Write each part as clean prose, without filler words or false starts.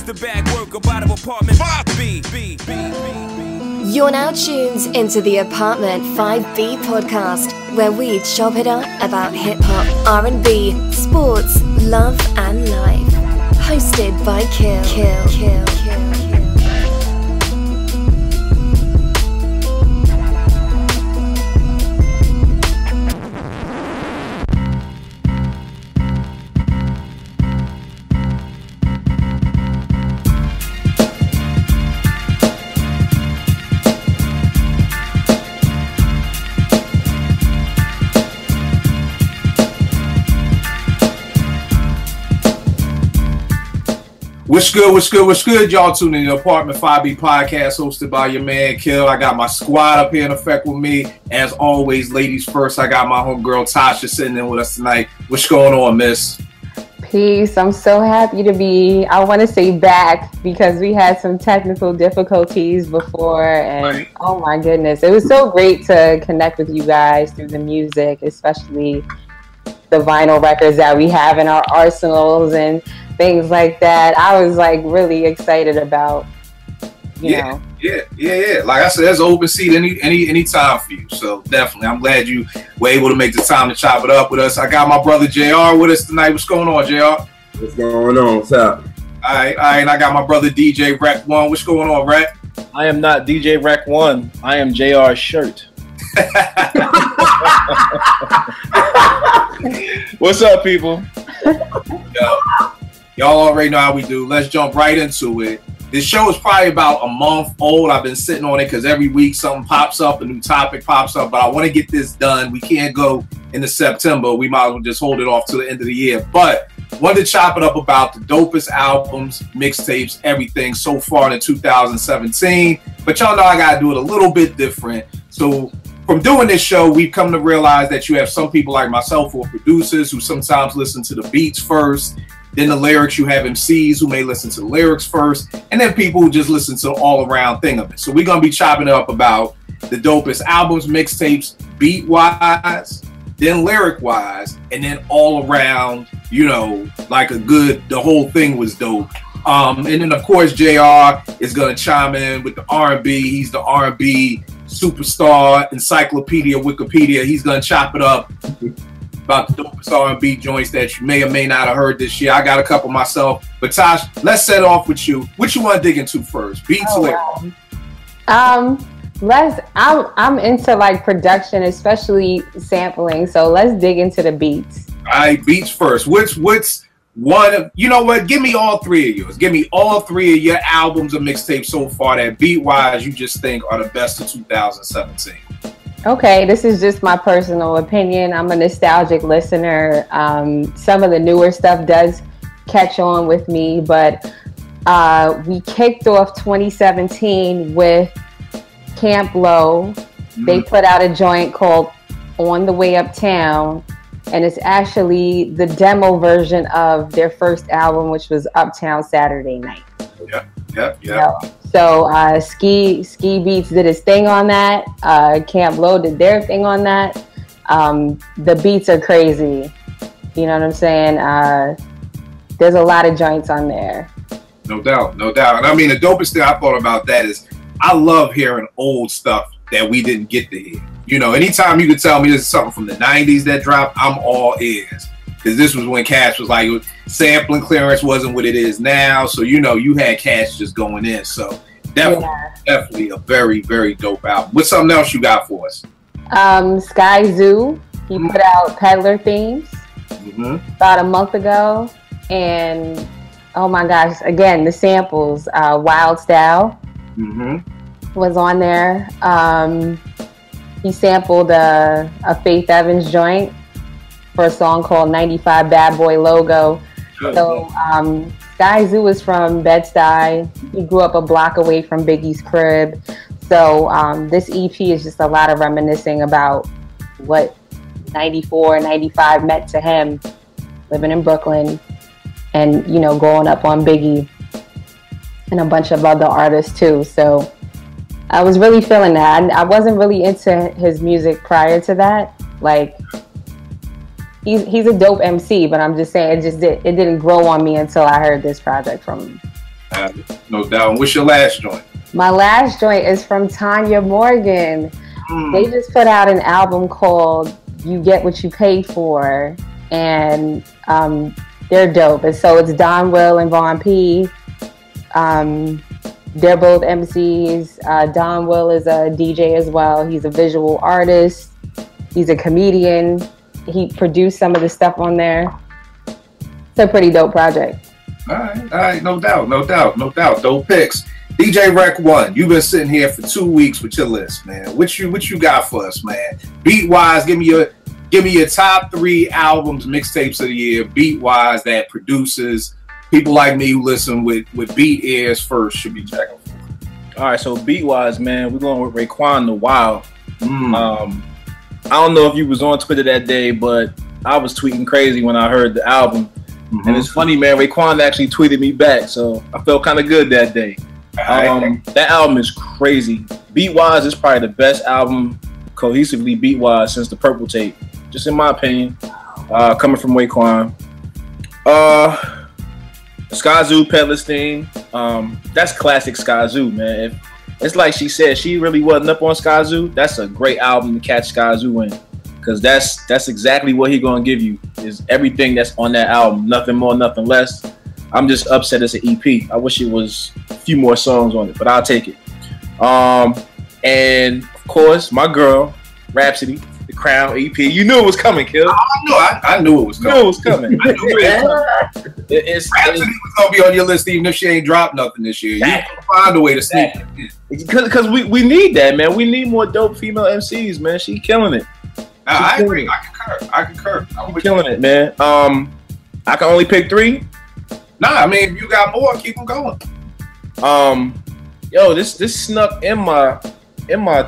It's the bag work about of apartment 5B. You're now tuned into the Apartment 5B podcast, where we chop it up about hip-hop, R&B, sports, love and life. Hosted by Kill. What's good? Y'all tuning in to the Apartment 5B podcast hosted by your man, Kill. I got my squad up here in effect with me. As always, ladies first, I got my homegirl, Tasha, sitting in with us tonight. What's going on, miss? Peace. I'm so happy to be, I want to say back, because we had some technical difficulties before, and oh my goodness, it was so great to connect with you guys through the music, especially the vinyl records that we have in our arsenals and things like that. I was like really excited about, you know. Yeah. Like I said, there's an open seat any time for you. So definitely, I'm glad you were able to make the time to chop it up with us. I got my brother JR with us tonight. What's going on, JR? What's going on? What's up? All right. And I got my brother DJ Rec One. What's going on, Rec? I am not DJ Rec One. I am JR's shirt. What's up, people? Yo. Y'all already know how we do. Let's jump right into it. This show is probably about a month old. I've been sitting on it because every week something pops up, a new topic pops up, but I want to get this done. We can't go into September. We might as well just hold it off to the end of the year. But wanted to chop it up about the dopest albums, mixtapes, everything so far in 2017. But y'all know I got to do it a little bit different. So from doing this show, we've come to realize that you have some people like myself who are producers who sometimes listen to the beats first. Then the lyrics, you have MCs who may listen to the lyrics first, and then people who just listen to the all-around thing of it. So we're going to be chopping it up about the dopest albums, mixtapes, beat-wise, then lyric-wise, and then all around, you know, like the whole thing was dope. And then, of course, JR is going to chime in with the R&B. He's the R&B superstar, encyclopedia, Wikipedia. He's going to chop it up about the dopest R&B joints that you may or may not have heard this year. I got a couple myself. But Tosh, let's set off with you. What you want to dig into first? Beats, lyrics? Wow. I'm into like production, especially sampling. So let's dig into the beats. All right, beats first. What's one of, you know what? Give me all three of yours. Give me all three of your albums or mixtapes so far that beat-wise you just think are the best of 2017. Okay, this is just my personal opinion. I'm a nostalgic listener. Some of the newer stuff does catch on with me, but we kicked off 2017 with Camp Lo. They put out a joint called On the Way Uptown, and it's actually the demo version of their first album, which was Uptown Saturday Night. Yeah. So Ski Beats did his thing on that. Camp Lo did their thing on that. The beats are crazy. You know what I'm saying? There's a lot of joints on there. No doubt. And I mean, the dopest thing I thought about that is I love hearing old stuff that we didn't get to hear. You know, anytime you could tell me this is something from the 90s that dropped, I'm all ears. Because this was when cash was like, sampling clearance wasn't what it is now. So, you know, you had cash just going in. So, definitely a very, very dope album. What's something else you got for us? Sky Zoo. He put out Peddler Themes about a month ago. And, oh my gosh, again, the samples. Wild Style was on there. He sampled a Faith Evans joint for a song called 95 Bad Boy Logo. So Sky Zoo is from Bed-Stuy. He grew up a block away from Biggie's crib. So this EP is just a lot of reminiscing about what 94, 95 meant to him, living in Brooklyn and, you know, growing up on Biggie and a bunch of other artists too. So I was really feeling that. I wasn't really into his music prior to that. Like, he's a dope MC, but I'm just saying it didn't grow on me until I heard this project from him. doubt. No doubt. What's your last joint? My last joint is from Tanya Morgan. They just put out an album called You Get What You Pay For, and they're dope. And so it's Don Will and Von P. They're both MCs. Don Will is a DJ as well. He's a visual artist. He's a comedian. He produced some of the stuff on there. It's a pretty dope project. All right, no doubt. Dope picks. DJ Rec 1, you've been sitting here for 2 weeks with your list, man. What you got for us, man? Beat wise, give me your top 3 albums, mixtapes of the year, beat wise, that producers, people like me who listen with beat ears first should be checking for. All right, so beat wise, man, we're going with Raekwon the Wild. I don't know if you was on Twitter that day, but I was tweeting crazy when I heard the album. And it's funny, man, Raekwon actually tweeted me back, so I felt kind of good that day. That album is crazy. Beat-wise, it's probably the best album cohesively beat-wise since the Purple Tape, just in my opinion, coming from Raekwon. Skyzoo, Peddler's Theme, that's classic Skyzoo, man. It's like she said, she really wasn't up on Skyzoo. That's a great album to catch Skyzoo in, because that's exactly what he's going to give you, is everything that's on that album, nothing more, nothing less. I'm just upset it's an EP. I wish it was a few more songs on it, but I'll take it. And of course, my girl, Rhapsody, the Crown EP. You knew it was coming, Kill. I knew it was coming. You knew it was coming. Rhapsody was gonna be on your list even if she ain't dropped nothing this year. You can find a way to sneak it in. Because we need that, man. We need more dope female MCs, man. She killing it. I agree. I concur. I'm killing it, man. I can only pick 3. Nah, I mean, if you got more, keep them going. Yo, this snuck in my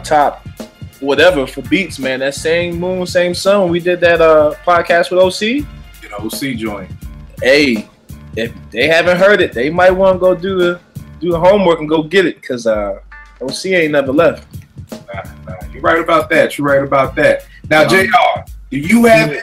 top whatever for beats, man. That Same Moon, Same Sun. We did that podcast with OC. OC joint. Hey, if they haven't heard it, they might want to go do the homework and go get it, because OC ain't never left. Nah, you're right about that. Now, JR, do you have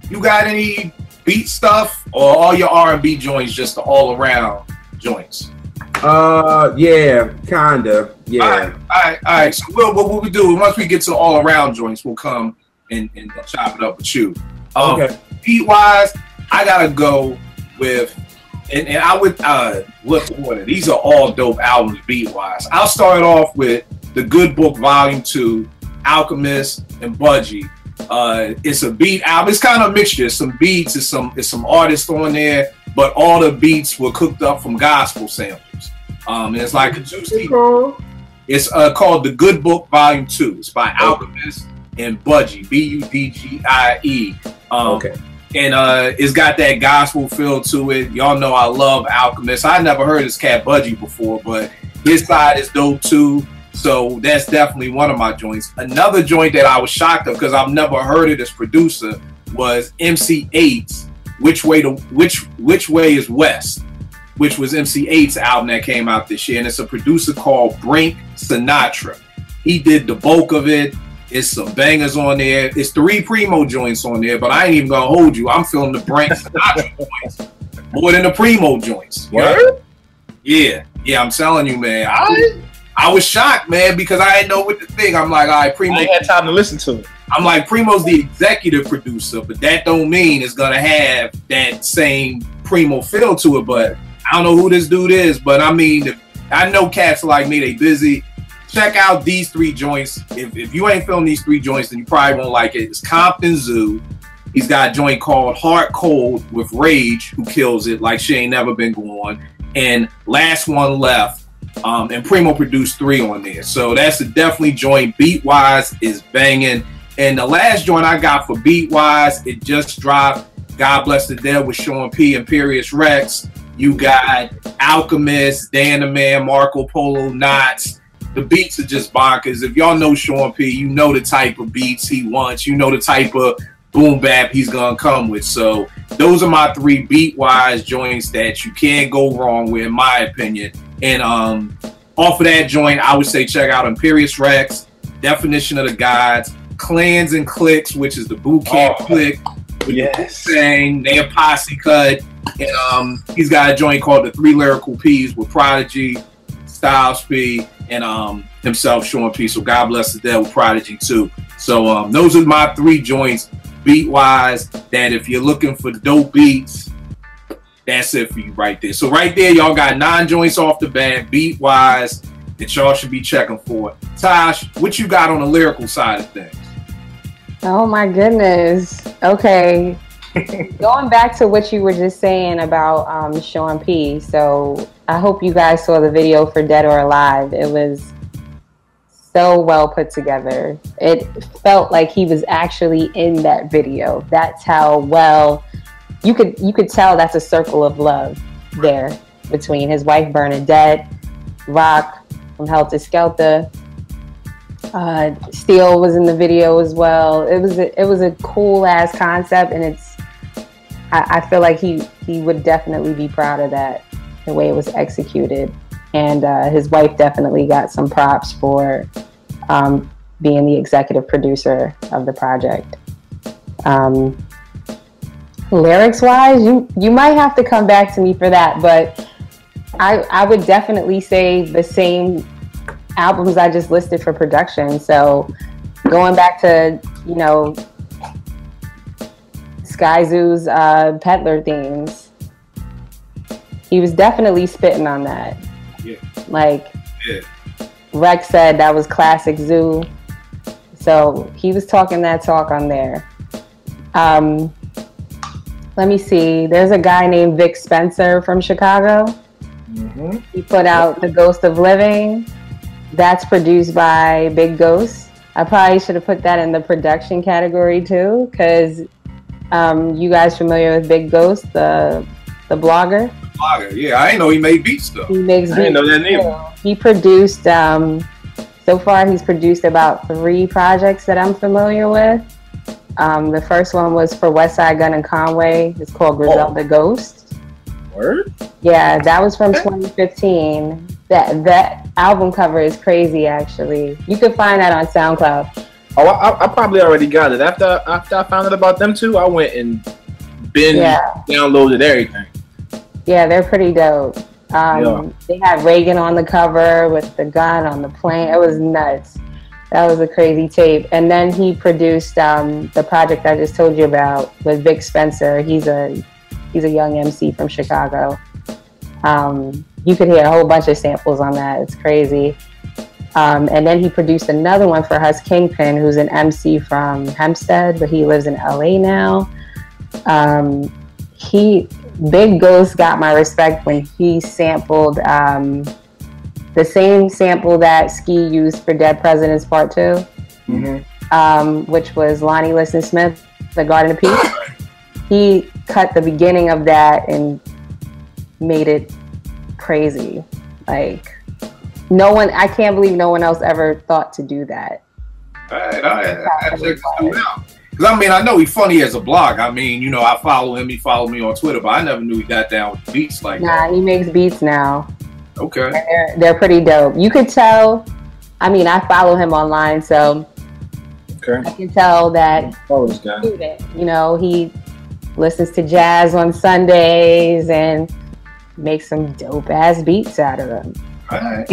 you got any beat stuff, or all your R&B joints just the all around joints? Yeah, kinda. Yeah. All right. So what we do, once we get to the all around joints, we'll come and chop it up with you. Okay. Beat wise, I gotta go with, and I would what order? These are all dope albums beat wise. I'll start off with The Good Book Volume 2, Alchemist, and Budgie. It's a beat album. It's kind of a mixture. Some beats, it's some artists on there, but all the beats were cooked up from gospel samples. And it's like a juicy. It's called The Good Book Volume 2. It's by Alchemist and Budgie, Budgie. Okay. And it's got that gospel feel to it. Y'all know I love Alchemist. I never heard this cat Budgie before, but his side is dope too. So that's definitely one of my joints. Another joint that I was shocked of, because I've never heard of this producer, was MC8's Which Way is West, which was MC8's album that came out this year. And it's a producer called Brink Sinatra. He did the bulk of it. It's some bangers on there. It's 3 Primo joints on there, but I ain't even gonna hold you. I'm feeling the Brink Sinatra joints more than the Primo joints. What? Yeah, I'm telling you, man. I was shocked, man, because I didn't know what to think. I'm like, all right, Primo. I ain't had time to listen to it. I'm like, Primo's the executive producer, but that don't mean it's gonna have that same Primo feel to it. But I don't know who this dude is, but I mean, I know cats like me, they busy. Check out these 3 joints. If you ain't feeling these 3 joints, then you probably won't like it. It's Compton Zoo. He's got a joint called Heart Cold with Rage, who kills it like she ain't never been going. And Last One Left. And Primo produced 3 on there. So that's a definitely joint. Beat-wise is banging. And the last joint I got for beat-wise, it just dropped. God Bless the Dead with Sean P. Imperious Rex. You got Alchemist, Dan the Man, Marco Polo, Knots. The beats are just bonkers. If y'all know Sean P., you know the type of beats he wants. You know the type of boom bap he's gonna come with. So those are my 3 beat-wise joints that you can't go wrong with, in my opinion. And off of that joint, I would say check out Imperious Rex, Definition of the Gods, Clans and Cliques, which is the boot camp clique with the Wu-Tang, their posse cut, And he's got a joint called the 3 Lyrical P's with Prodigy, Styles P, and himself, Sean P. So God bless the dead with Prodigy too. So those are my 3 joints, beat wise. That if you're looking for dope beats, that's it for you right there. So right there, y'all got 9 joints off the bat, beat wise, that y'all should be checking for. Tosh, what you got on the lyrical side of things? Oh my goodness. Okay. Going back to what you were just saying about Sean P. So I hope you guys saw the video for Dead or Alive. It was so well put together. It felt like he was actually in that video. That's how well you could tell that's a circle of love there between his wife Bernadette, Rock from Helter Skelter. Steel was in the video as well. It was a cool ass concept, and I feel like he would definitely be proud of that, the way it was executed. And his wife definitely got some props for being the executive producer of the project. Lyrics wise, you might have to come back to me for that, but I would definitely say the same albums I just listed for production. So going back to, you know, Sky Zoo's Peddler themes, he was definitely spitting on that. Yeah. Like, yeah. Rex said that was classic Zoo. So he was talking that talk on there. Let me see. There's a guy named Vic Spencer from Chicago. Mm-hmm. He put out The Ghost of Living. That's produced by Big Ghost. I probably should have put that in the production category too, because you guys familiar with Big Ghost, the blogger? Blogger, yeah. I didn't know he made beats though. He makes beats. I didn't know that name. He produced, so far he's produced about 3 projects that I'm familiar with. The first one was for Westside Gun and Conway. It's called Griselda Ghost. Word? Yeah, that was from 2015. That album cover is crazy, actually. You can find that on SoundCloud. Oh, I probably already got it. After I found out about them too, I went and downloaded everything. Yeah, they're pretty dope. They had Reagan on the cover with the gun on the plane. It was nuts. That was a crazy tape. And then he produced the project I just told you about with Vic Spencer. He's a young MC from Chicago. You could hear a whole bunch of samples on that. It's crazy. And then he produced another one for Hus Kingpin, who's an MC from Hempstead, but he lives in LA now. Big Ghost got my respect when he sampled the same sample that Ski used for Dead Presidents Part 2, which was Lonnie Liston Smith, The Garden of Peace. He cut the beginning of that and made it crazy. Like, I can't believe no one else ever thought to do that. All right. I check this dude out. Because, I mean, I know he's funny as a blog. I mean, you know, I follow him. He followed me on Twitter, but I never knew he got down with beats like that. Nah, he makes beats now. Okay. They're pretty dope. You could tell, I mean, I follow him online, so I can tell that student, you know, he listens to jazz on Sundays and makes some dope ass beats out of them. All right.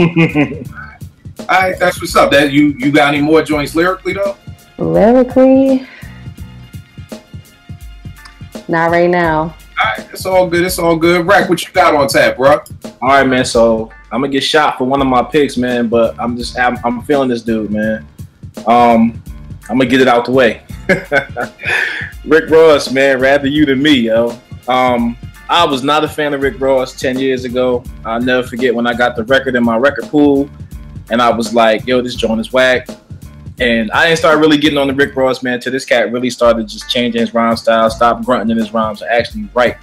All right, that's what's up. That you got any more joints lyrically though? Lyrically, not right now. All right, it's all good. It's all good. Rack, what you got on tap, bro? All right, man. So I'm gonna get shot for one of my picks, man. But I'm feeling this dude, man. I'm gonna get it out the way. Rick Ross, man. Rather you than me, yo. I was not a fan of Rick Ross 10 years ago. I'll never forget when I got the record in my record pool, and I was like, yo, this joint is whack. And I didn't start really getting on the Rick Ross, man, till this cat really started just changing his rhyme style, stopped grunting in his rhymes, and actually write.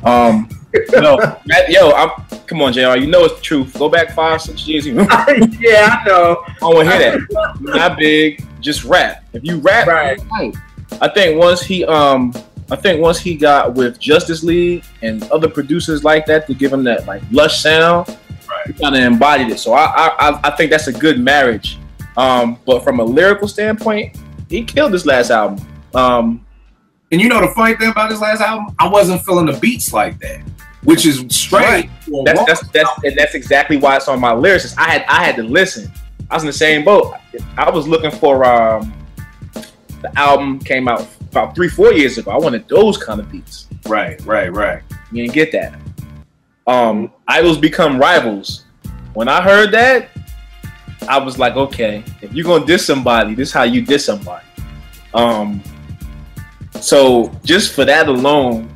Come on, JR, you know it's the truth. Go back 5-6 years. Yeah, I know. I don't want to hear that. Not big, just rap. If you rap, right. I think once he got with Justice League and other producers like that to give him that like lush sound, he kind of embodied it. So I think that's a good marriage. But from a lyrical standpoint, he killed this last album. And you know the funny thing about this last album, I wasn't feeling the beats like that, which is strange. That's exactly why it's on my lyricist. I had to listen. I was in the same boat. I was looking for the album came out about 3-4 years ago. I wanted those kind of beats. Right. You didn't get that. Idols Become Rivals. When I heard that, I was like, okay, if you're gonna diss somebody, this is how you diss somebody. So just for that alone,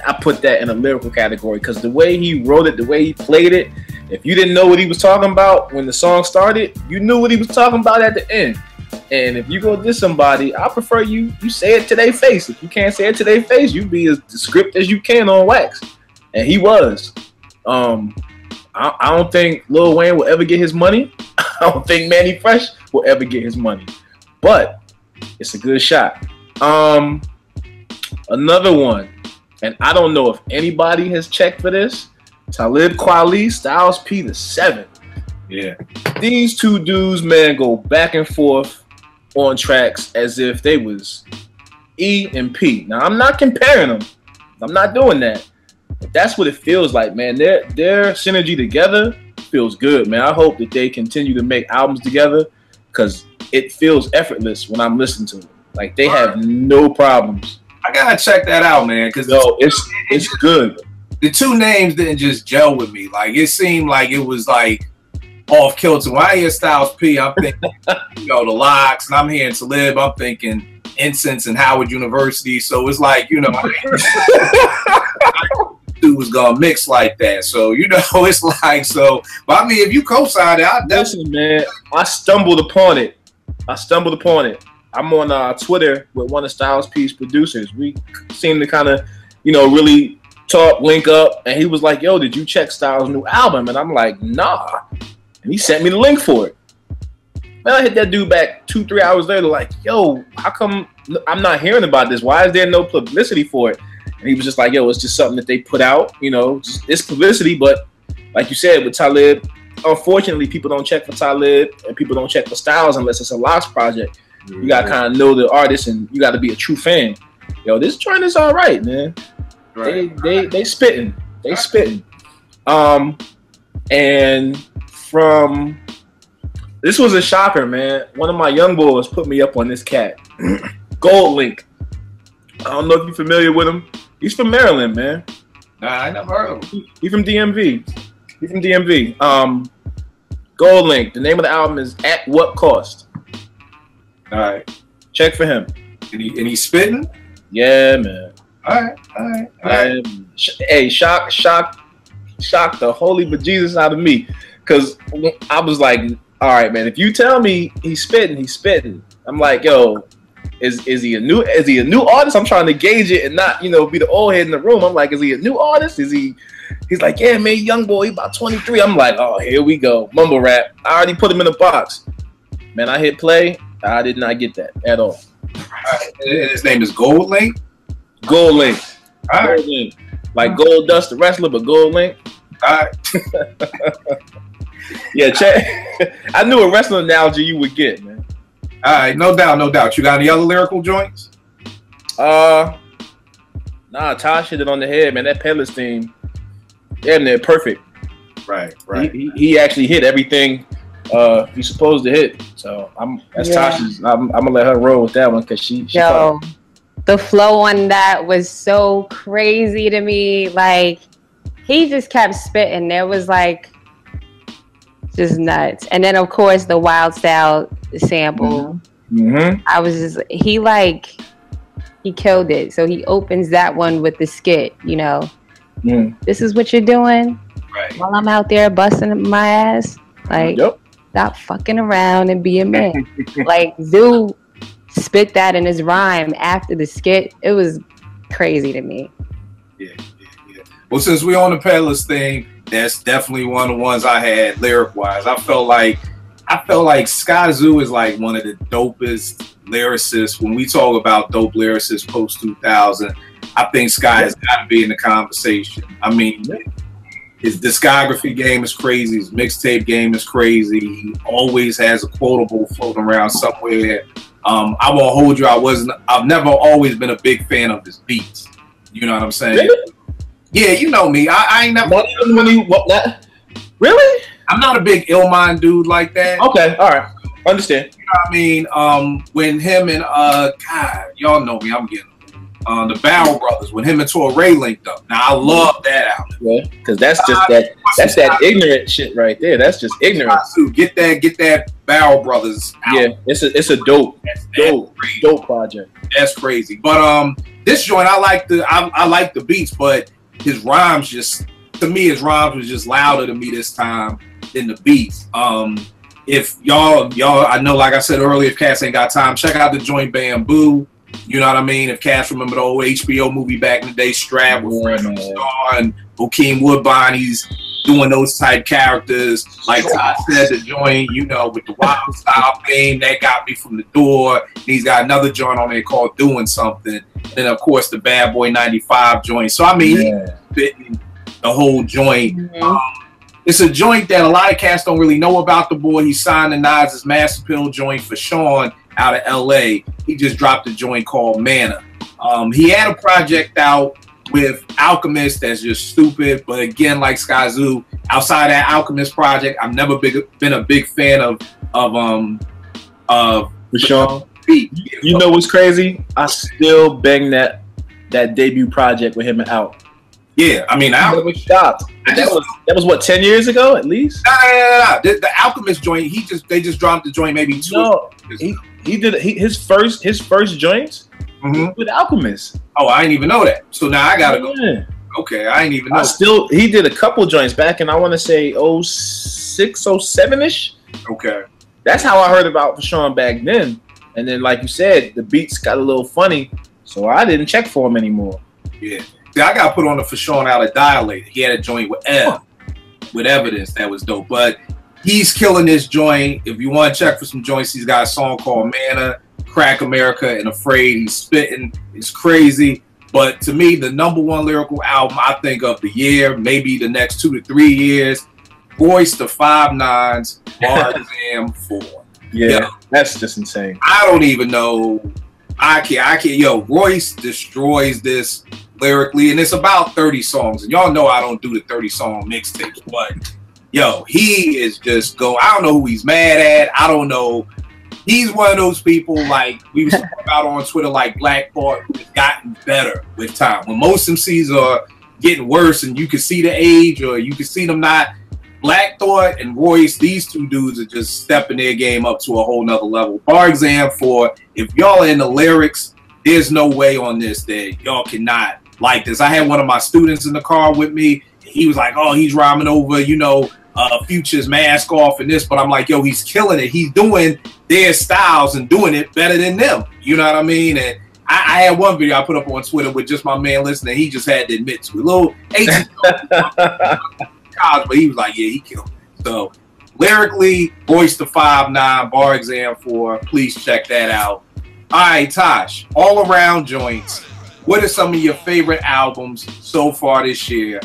I put that in a lyrical category because the way he wrote it, the way he played it, if you didn't know what he was talking about when the song started, you knew what he was talking about at the end. And if you go diss somebody, I prefer you say it to their face. If you can't say it to their face, you be as descriptive as you can on wax. And he was. I don't think Lil Wayne will ever get his money. I don't think Manny Fresh will ever get his money. But it's a good shot. Another one, and I don't know if anybody has checked for this. Talib Kweli, Styles P the 7th. Yeah. These two dudes, man, go back and forth on tracks as if they was E and P. Now, I'm not comparing them. I'm not doing that. But that's what it feels like, man. Their synergy together feels good, man. I hope that they continue to make albums together because it feels effortless when I'm listening to it. Like, they have no problems. I gotta check that out, man, because it's good. The two names didn't just gel with me. Like, it seemed like it was like off kilter. When I hear Styles P, I'm thinking, the Locks, and I'm hearing Talib, I'm thinking Incense and Howard University. So it's like, dude was gonna mix like that. So it's like so. But I mean, if you co-sign it, listen, man. I stumbled upon it. I'm on Twitter with one of Styles P's producers. We seem to kind of, really talk, link up, and he was like, "Yo, did you check Styles' new album?" And I'm like, "Nah." And he sent me the link for it. Man, I hit that dude back 2-3 hours later, like, "Yo, how come I'm not hearing about this? Why is there no publicity for it?" And he was just like, "Yo, it's just something that they put out, just it's publicity." But like you said, with Talib, unfortunately, people don't check for Talib and people don't check for Styles unless it's a Locks project. Mm-hmm. You gotta kind of know the artist and you gotta be a true fan. Yo, this joint is all right, man. Right. They spitting. They spitting. And from this was a shocker, man. One of my young boys put me up on this cat. Gold Link. I don't know if you're familiar with him. He's from Maryland, man. Nah, I never heard of him. He's from DMV. Gold Link. The name of the album is At What Cost. All right. Check for him. And he's spitting? Yeah, man. All right. Hey, shock the holy bejesus out of me. Because I was like, all right, man, if you tell me he's spitting. I'm like, yo, is he a new artist? I'm trying to gauge it and not, be the old head in the room. I'm like, is he a new artist? He's like, yeah, man, young boy, he about 23. I'm like, oh, here we go. Mumble rap. I already put him in a box. Man, I hit play. I did not get that at all. Right. His name is Gold Link? Gold Link. All right. Gold Link. Like Gold Dust the wrestler, but Gold Link. All right. Yeah, check. I knew a wrestling analogy you would get, man. All right, no doubt. You got any other lyrical joints? Nah, Tasha hit it on the head, man. That Peddler's theme, damn near perfect. Right. He actually hit everything he's supposed to hit. So Tasha's. I'm gonna let her roll with that one because she. Yo, the flow on that was so crazy to me. Like he just kept spitting. There was like just nuts. And then of course the Wild Style sample. Mm-hmm. I was just he killed it. So he opens that one with the skit. This is what you're doing while I'm out there busting my ass. Like. Yep. Stop fucking around and be a man. Like Zoo spit that in his rhyme after the skit. It was crazy to me. Yeah. Well, since we're on the Peddlers thing, that's definitely one of the ones I had lyric wise. I felt like Sky Zoo is like one of the dopest lyricists. When we talk about dope lyricists post 2000, I think Sky has got to be in the conversation. I mean, his discography game is crazy. His mixtape game is crazy. He always has a quotable floating around somewhere. I won't hold you. I've never always been a big fan of his beats. You know what I'm saying? Really? Yeah, you know me. I ain't never. Not even when you really? I'm not a big Illmind dude like that. Okay, all right, understand. You know what I mean? When him and God, y'all know me. I'm getting the Barrel Brothers. When him and Torre linked up. Now I love that album. Yeah, because that's just that ignorant shit right there. That's just ignorant. Get that Barrel Brothers album. Yeah, it's a dope project. That's crazy. But this joint, I like the beats, but his rhymes was just louder to me this time than the beats. If y'all, I know, like I said earlier, if Cass ain't got time, check out the joint Bamboo. You know what I mean? If Cass remember the old HBO movie back in the day, Strap with Fred from Star and Bokeem Woodbine, he's doing those type characters. Like Todd said, the joint, you know, with the wild style thing, that got me from the door. And he's got another joint on there called Doing Something. And then, of course, the Bad Boy 95 joint. So, I mean, he's fitting the whole joint. Mm-hmm. It's a joint that a lot of cats don't really know about the boy. He signed the Nas's Master Pill joint for Sean out of LA. He just dropped a joint called Mana. He had a project out with Alchemist that's just stupid, but again, like Skyzoo, outside that Alchemist project, I've never been a big fan of Sean. You know what's crazy? I still bang that debut project with him out. Yeah, I mean, I was shocked. That was what, 10 years ago at least? Nah. The Alchemist joint, they just dropped the joint maybe two. No, he did his first joints with Alchemist. Oh, I didn't even know that. So now I gotta go. Okay, I didn't even know. He did a couple joints back in, I want to say 06, 07-ish. Okay. That's how I heard about Sean back then. And then, like you said, the beats got a little funny, so I didn't check for him anymore. Yeah. See, I got put on the Fashawn out of Dilated. He had a joint with with Evidence that was dope. But he's killing this joint. If you want to check for some joints, he's got a song called Mana, Crack America, and Afraid. He's spitting. It's crazy. But to me, the #1 lyrical album I think of the year, maybe the next 2 to 3 years, Royce the 5'9's Bar Exam 4. Yeah, that's just insane. I don't even know. I can't. Yo, Royce destroys this lyrically, and it's about 30 songs. And y'all know I don't do the 30-song mixtapes, but yo, he is just I don't know who he's mad at. I don't know. He's one of those people, like we was talking about on Twitter, like Black Thought, who's gotten better with time. When most MCs are getting worse, and you can see the age, or you can see them not. Black Thought and Royce, these two dudes are just stepping their game up to a whole nother level. Bar Exam 4, if y'all are in the lyrics, there's no way on this that y'all cannot like this. I had one of my students in the car with me. He was like, oh, he's rhyming over, Future's Mask Off and this, but I'm like, yo, he's killing it. He's doing their styles and doing it better than them. You know what I mean? And I had one video I put up on Twitter with just my man listening. He just had to admit to it. Little 18 but he was like, yeah, he killed it. So lyrically, Royce the 5'9", Bar Exam 4. Please check that out. All right, Tosh, all around joints. What are some of your favorite albums so far this year?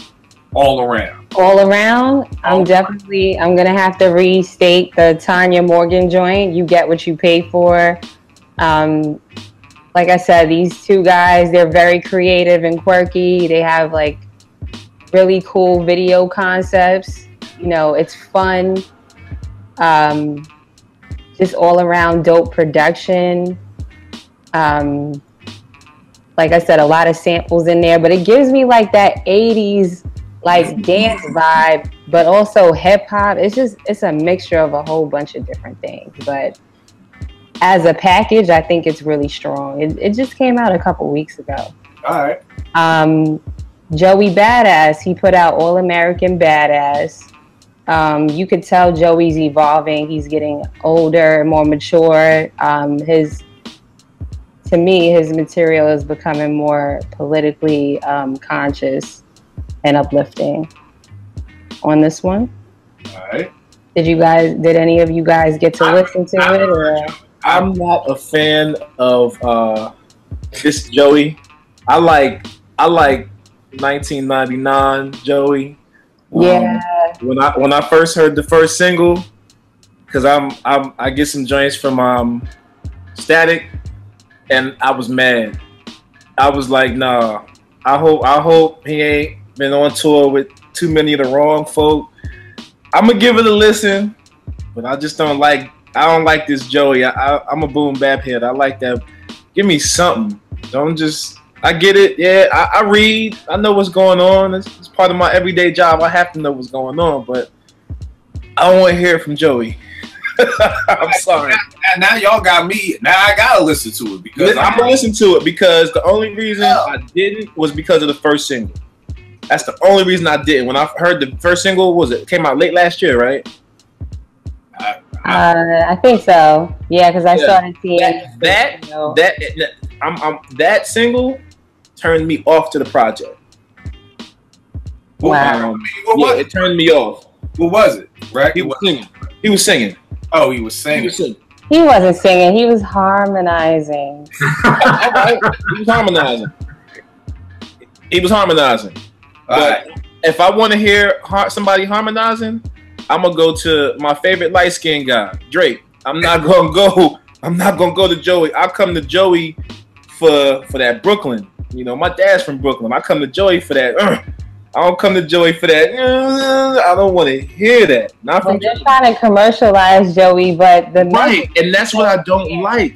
All around. All around, I'm gonna have to restate the Tanya Morgan joint. You get what you pay for. Like I said, these two guys, they're very creative and quirky. They have like really cool video concepts. It's fun. Just all around dope production. Like I said, a lot of samples in there, but it gives me like that 80s like dance vibe, but also hip hop. It's a mixture of a whole bunch of different things. But as a package, I think it's really strong. It just came out a couple weeks ago. All right. Joey Badass, he put out All American Badass. You could tell Joey's evolving. He's getting older, more mature. To me, his material is becoming more politically conscious and uplifting on this one. All right. Did any of you guys get to listen to it? Or? I'm not a fan of this Joey. I like 1999 Joey. Yeah. When I first heard the first single, because I get some joints from Static, and I was mad. I was like, nah. I hope he ain't been on tour with too many of the wrong folk. I'm gonna give it a listen, but I just don't like. I don't like this Joey. I'm a boom bap head. I like that. Give me something. Don't just. I get it. Yeah, I read. I know what's going on. It's part of my everyday job. I have to know what's going on, but I don't want to hear it from Joey. I'm sorry. Now y'all got me. Now I gotta listen to it because I'm gonna listen to it because the only reason I didn't was because of the first single. That's the only reason I didn't. When I heard the first single, it came out late last year, right? I think so. Yeah, because I started seeing that single turned me off to the project. Wow. It turned me off. What was it? Right? He was singing. He was singing. Oh, he was singing. He wasn't singing. He was harmonizing. Right. He was harmonizing. But if I want to hear somebody harmonizing, I'm gonna go to my favorite light skinned guy, Drake. I'm not gonna go to Joey. I come to Joey for that Brooklyn. You know, my dad's from Brooklyn. I come to Joey for that. I don't come to Joey for that. I don't want to hear that. Not from they're trying to commercialize Joey, but right, and that's what I don't like.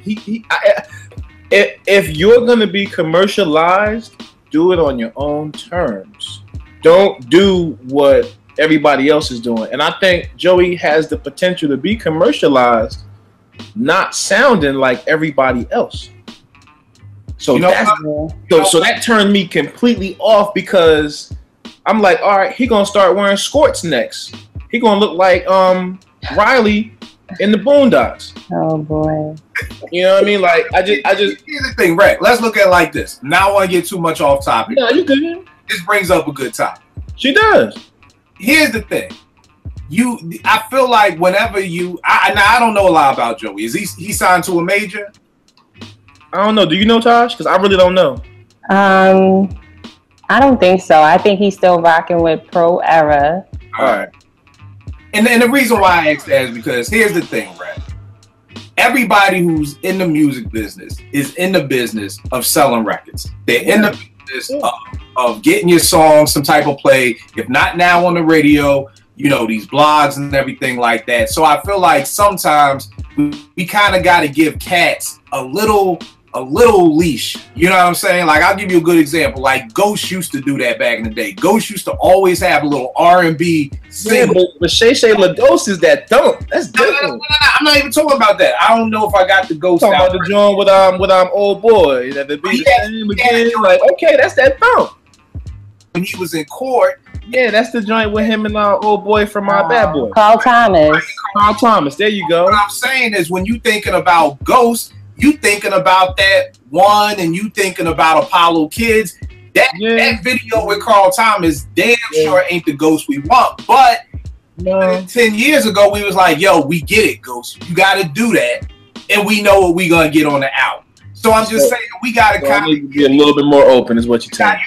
If you're gonna be commercialized, do it on your own terms. Don't do what everybody else is doing. And I think Joey has the potential to be commercialized, not sounding like everybody else. So so that turned me completely off because I'm like, all right, he gonna start wearing skirts next. He gonna look like Riley in the Boondocks. Oh boy. You know what I mean? Like I just here's the thing, Rick. Let's look at it like this. Now I want to get too much off topic. No, you good. This brings up a good topic. She does. Here's the thing. I feel like whenever I don't know a lot about Joey. Is he signed to a major? I don't know. Do you know, Tosh? Because I really don't know. I don't think so. I think he's still rocking with Pro Era. All right. And the reason why I asked that is because here's the thing, Brad. Everybody who's in the music business is in the business of selling records. They're in the business of getting your song some type of play. If not now on the radio, you know, these blogs and everything like that. So I feel like sometimes we kind of got to give cats a little leash. You know what I'm saying? Like, I'll give you a good example. Like, Ghost used to do that back in the day. Ghost used to always have a little R&B single. Yeah, but Shay La Ghost is that dump. That's different. No, I'm not even talking about that. I don't know if I got the Ghost talking about the joint with old boy. That the beat the same again. Like, okay, that's that dump. When he was in court. Yeah, that's the joint with him and our old boy from our Bad Boy. Carl Thomas. Carl Thomas. There you go. What I'm saying is when you thinking about Ghost, you thinking about that one and you thinking about Apollo Kids. That video with Carl Thomas damn sure ain't the Ghost we want. But 10 years ago, we was like, yo, we get it, Ghost. You got to do that. And we know what we going to get on the album. So I'm just saying we got to kind of be a little bit more open is what you're saying.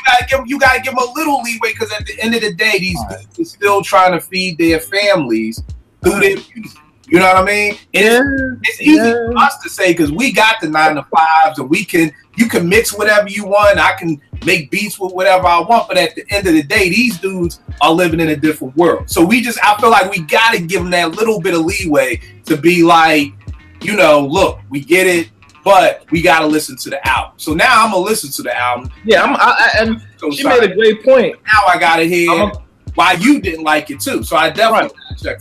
You got to give them a little leeway because at the end of the day, these dudes are still trying to feed their families through their music. You know what I mean? It's easy for us to say because we got the 9-to-5s and you can mix whatever you want. I can make beats with whatever I want. But at the end of the day, these dudes are living in a different world. So I feel like we got to give them that little bit of leeway to be like, you know, look, we get it, but we got to listen to the album. So now I'm going to listen to the album. Yeah, and she made a great point. Now I got to hear why you didn't like it too. So I definitely check.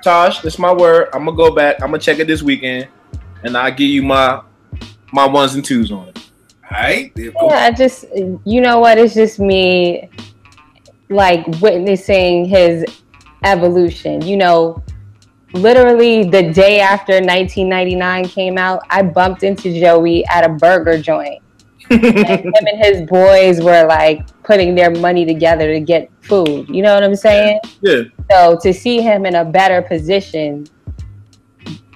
Tosh, that's my word. I'm gonna go back. I'm gonna check it this weekend, and I'll give you my ones and twos on it. All right. Yeah, you know what? It's just me, like witnessing his evolution. You know, literally the day after 1999 came out, I bumped into Joey at a burger joint, and him and his boys were like putting their money together to get food. You know what I'm saying? Yeah. So to see him in a better position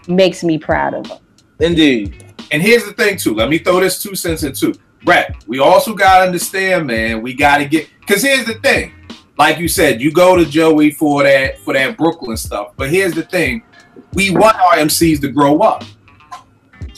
makes me proud of him. Indeed. And here's the thing too. Let me throw this 2 cents in too. Brett, we also gotta understand, man. We gotta because here's the thing. Like you said, you go to Joey for that Brooklyn stuff. But here's the thing. We want our MCs to grow up.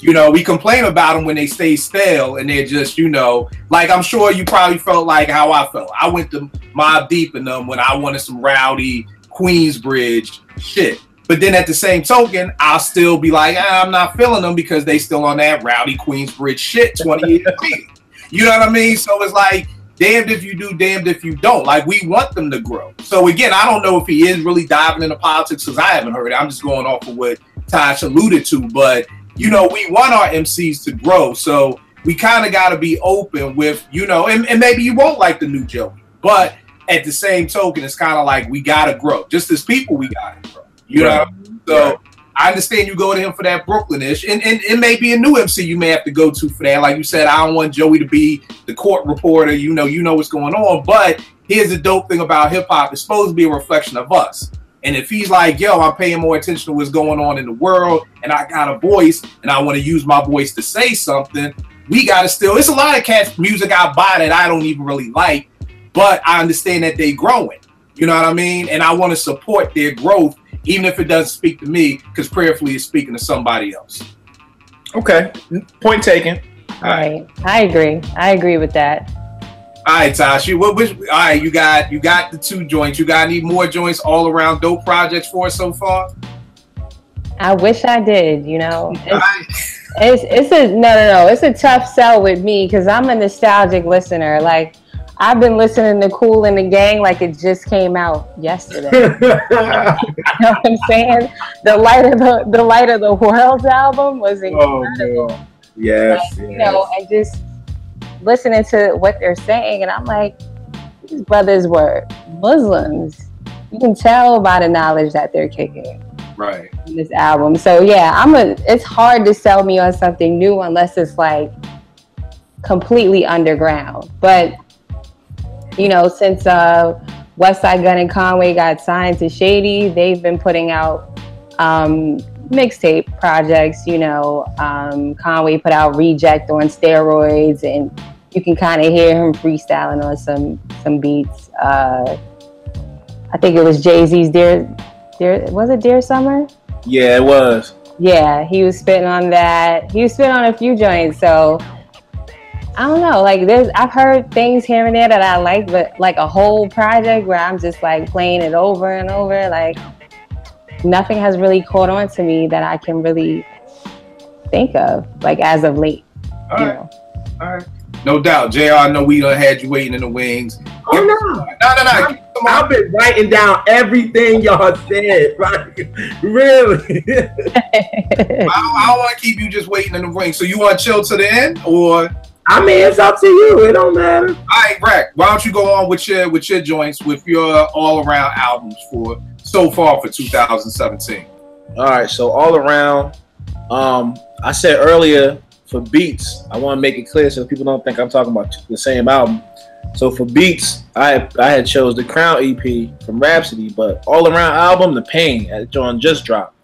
You know, we complain about them when they stay stale and they're just, you know, like I'm sure you probably felt like how I felt. I went to Mobb Deep in them when I wanted some rowdy Queensbridge shit. But then at the same token, I'll still be like, I'm not feeling them because they still on that rowdy Queensbridge shit 20 years later. You know what I mean? So it's like, damned if you do, damned if you don't. Like, we want them to grow. So again, I don't know if he is really diving into politics because I haven't heard it. I'm just going off of what Tasha alluded to. But, you know, we want our MCs to grow. So we kind of got to be open with, you know, and maybe you won't like the new Joey. But at the same token, it's kind of like we got to grow. Just as people, we got to grow. You know what I mean? So I understand you go to him for that Brooklyn-ish, and it may be a new MC you may have to go to for that. Like you said, I don't want Joey to be the court reporter. You know what's going on. But here's the dope thing about hip-hop. It's supposed to be a reflection of us. And if he's like, yo, I'm paying more attention to what's going on in the world, and I got a voice, and I want to use my voice to say something, we got to still, it's a lot of cats music I buy that I don't even really like, but I understand that they growing. You know what I mean? And I want to support their growth, even if it doesn't speak to me, because prayerfully it's speaking to somebody else. Okay, point taken. All right, I agree with that. All right, Tasha. All right, you got the 2 joints. You got any more joints all around dope projects for us so far? I wish I did. You know, it's a tough sell with me because I'm a nostalgic listener. Like, I've been listening to Kool and the Gang like it just came out yesterday. You know what I'm saying? The Light of the World album was incredible. Oh, yes, like, you know, and just listening to what they're saying, and I'm like, these brothers were Muslims. You can tell by the knowledge that they're kicking right in this album. So yeah, it's hard to sell me on something new unless it's like completely underground. But you know, since Westside Gunn and Conway got signed to Shady, they've been putting out mixtape projects. You know, Conway put out Reject on steroids, and you can kind of hear him freestyling on some beats. I think it was Jay-Z's was it Dear Summer? Yeah, it was. Yeah, he was spitting on that. He was spitting on a few joints, so I don't know, like I've heard things here and there that I like, but like a whole project where I'm just like playing it over and over, like nothing has really caught on to me that I can really think of, like as of late. All right. No doubt. JR, I know we done had you waiting in the wings. Oh, no. I've been writing down everything y'all said, right? Really? I don't want to keep you just waiting in the wings. So you want to chill to the end, or? I mean, it's up to you. It don't matter. All right, Rack. Why don't you go on with your joints, with your all-around albums for so far for 2017? All right, so all around, I said earlier for beats, I want to make it clear so people don't think I'm talking about the same album. So for beats, I had chose the Crown EP from Rhapsody, but all around album, The Pain, that John just dropped.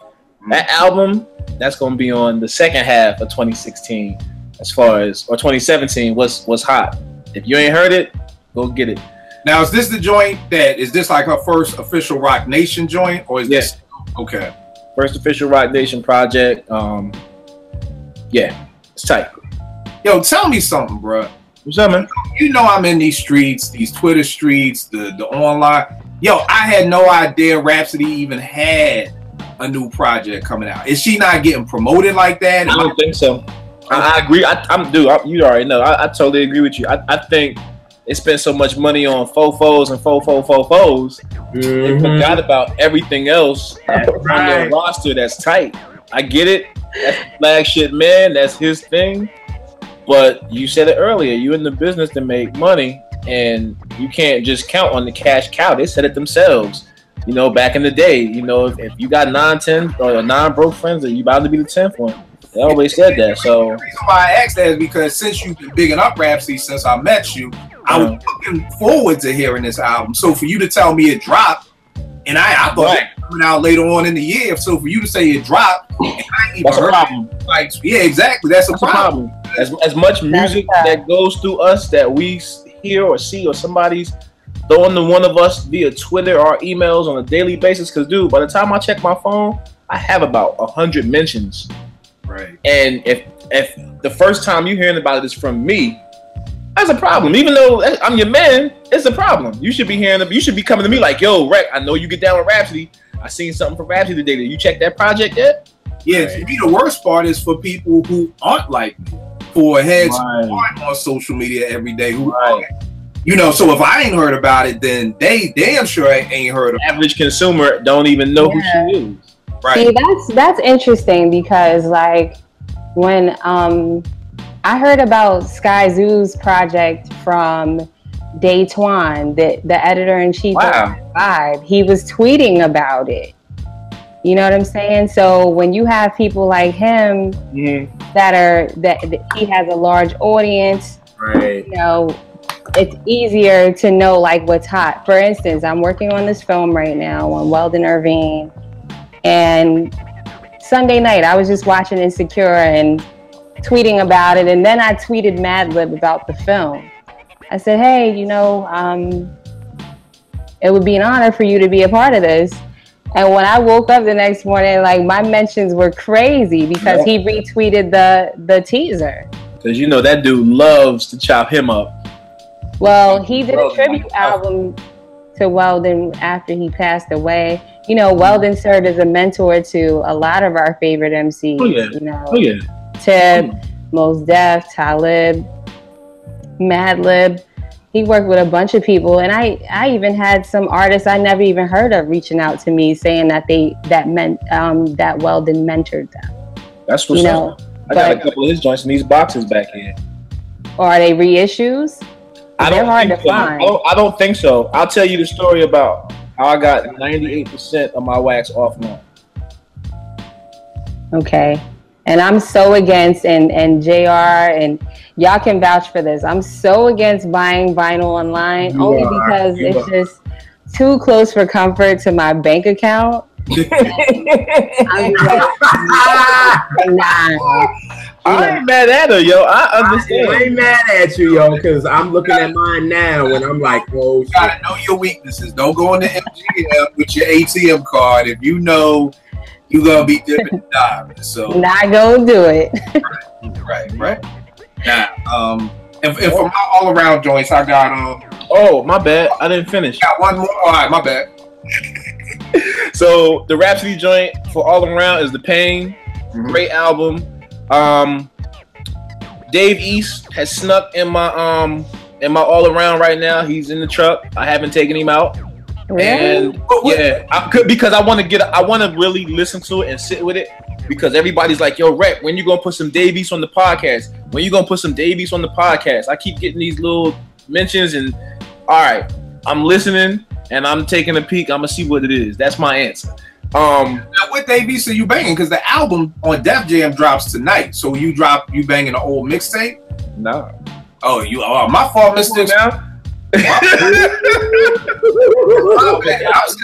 That album, that's gonna be on the second half of 2016, or 2017 was hot. If you ain't heard it, go get it. Now, is this the joint is this like her first official Rock Nation joint, or is this okay? First official Rock Nation project. Yeah, it's tight. Yo, tell me something, bro. What's up, man? You know I'm in these streets, these Twitter streets, the online. Yo, I had no idea Rhapsody even had a new project coming out. Is she not getting promoted like that? I don't think so. I agree. You already know. I totally agree with you. I think they spent so much money on fofos and fofos. They forgot about everything else on their roster that's tight. I get it. That's the flagship man. That's his thing. But you said it earlier. You're in the business to make money, and you can't just count on the cash cow. They said it themselves. You know, back in the day, you know, if you got 9 broke friends, you about to be the 10th one. They always said that. So the reason why I asked that is because since you've been bigging up Rhapsody since I met you, I was looking forward to hearing this album. So for you to tell me it dropped, and I thought it was coming out later on in the year. So for you to say it dropped, and I ain't even heard problem. Like, yeah, exactly. That's a problem. As much music that goes through us that we hear or see, or somebody's throwing to one of us via Twitter or emails on a daily basis. Because, dude, by the time I check my phone, I have about 100 mentions Right. And if the first time you're hearing about it is from me, that's a problem. Even though I'm your man, it's a problem. You should be hearing. You should be coming to me like, "Yo, Rec, I know you get down with Rhapsody. I seen something from Rhapsody today. Did you check that project yet?" Yeah, right. To me, the worst part is for people who aren't like me, for heads who aren't on social media every day. Who, so if I ain't heard about it, then they damn sure ain't heard of it. Average consumer don't even know who she is. Right. See, that's interesting because like when I heard about Sky Zoo's project from Day Twan, the editor-in-chief of Vibe. He was tweeting about it. You know what I'm saying? So when you have people like him that he has a large audience, right? You know, it's easier to know like what's hot. For instance, I'm working on this film right now on Weldon Irvine, and Sunday night I was just watching Insecure and tweeting about it, and then I tweeted Madlib about the film. I said, hey, you know, it would be an honor for you to be a part of this. And when I woke up the next morning, like my mentions were crazy because he retweeted the teaser. Because you know that dude loves to chop him up. Well, he did a tribute album to Weldon after he passed away. You know, Weldon served as a mentor to a lot of our favorite MCs. You know, Tip, Mos Def, Talib, Madlib. He worked with a bunch of people, and I even had some artists I never even heard of reaching out to me saying that that Weldon mentored them. That's what's up. I got a couple of his joints in these boxes back here. Or are they reissues? They're hard to find. I don't think so. I'll tell you the story about how I got 98% of my wax offline. Okay. And I'm so against, and JR, and y'all can vouch for this, I'm so against buying vinyl online because it's just too close for comfort to my bank account. I'm like, nah. I ain't mad at her, yo. I understand. I ain't mad at you, yo, because I'm looking at mine now and I'm like, oh, you gotta know your weaknesses. Don't go into MGM with your ATM card if you know you're gonna be dipping diamonds. So not gonna do it. Right. Now, and for my all around joints, I got oh, my bad. I didn't finish. Got one more. All right, my bad. So the Rhapsody joint for all around is The Pain. Great album. Dave East has snuck in my all around right now. He's in the truck. I haven't taken him out. Really? And because I want to really listen to it and sit with it, because everybody's like, yo, Rec, when you gonna put some Dave East on the podcast? When you gonna put some Dave East on the podcast? I keep getting these little mentions, and all right, I'm listening and I'm taking a peek. I'm gonna see what it is. That's my answer. Now, what Dave East are you banging? Because the album on Def Jam drops tonight. So you banging an old mixtape? No. Oh, my fault, Mr. Now.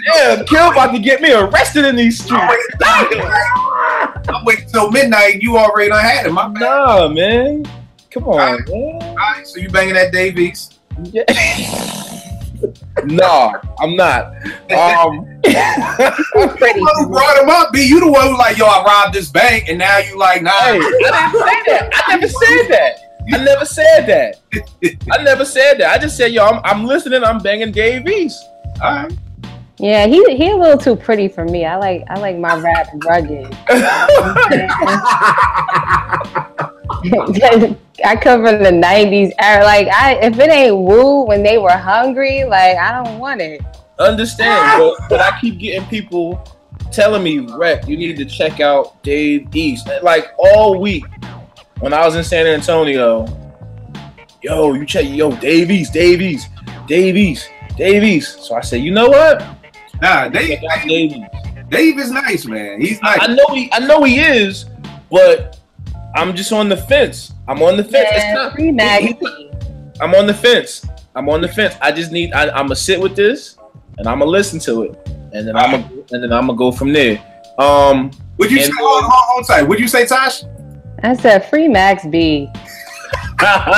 Damn, Kill about to get me arrested in these streets. I'm waiting till midnight. You already done had it. My bad. Nah, man. Come on, man. All right, so you banging that Dave East? Yeah. No, I'm not. You the one who brought him up, B. You the one who like, yo, I robbed this bank, and now you like, nah. Hey, I didn't say that. I never said that. I never said that. I just said, yo, I'm listening. I'm banging Dave East. All right. Yeah, he a little too pretty for me. I like my rap rugged. I come from the 90s era. Like, if it ain't Woo when they were hungry, like, I don't want it. Understand, but I keep getting people telling me, Rec, you need to check out Dave East. Like, all week when I was in San Antonio, yo, you check, yo, Dave East. So I said, you know what? Nah, Dave is nice, man. He's nice. I know he is, but I'm just on the fence. I'm on the fence. I'm on the fence. I just need. I'm gonna sit with this, and I'm gonna listen to it, and then I'm gonna go from there. Would you say? Hold tight. Would you say, Tasha? I said free Max B. That's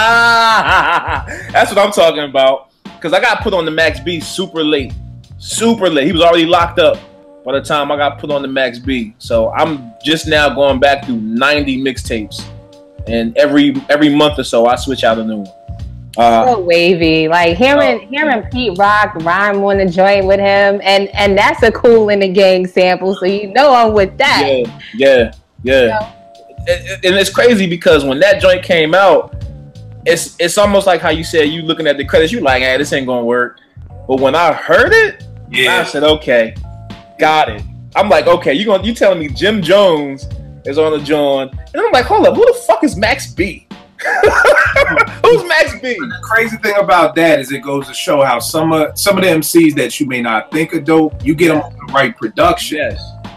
what I'm talking about. Cause I got put on the Max B super late. He was already locked up. by the time I got put on the Max B. So I'm just now going back through 90 mixtapes, and every month or so I switch out a new one. So wavy, like hearing Pete Rock rhyme on the joint with him, and that's a Cool in the Gang sample, so you know I'm with that. Yeah. You know? And it's crazy because when that joint came out, it's almost like how you said you looking at the credits, you like, this ain't gonna work. But when I heard it, I said, okay, got it. I'm like, okay, you telling me Jim Jones is on the joint, and I'm like, hold up, who the fuck is Max B? Who's Max B? The crazy thing about that is it goes to show how some of the MCs that you may not think are dope, you get them on the right production.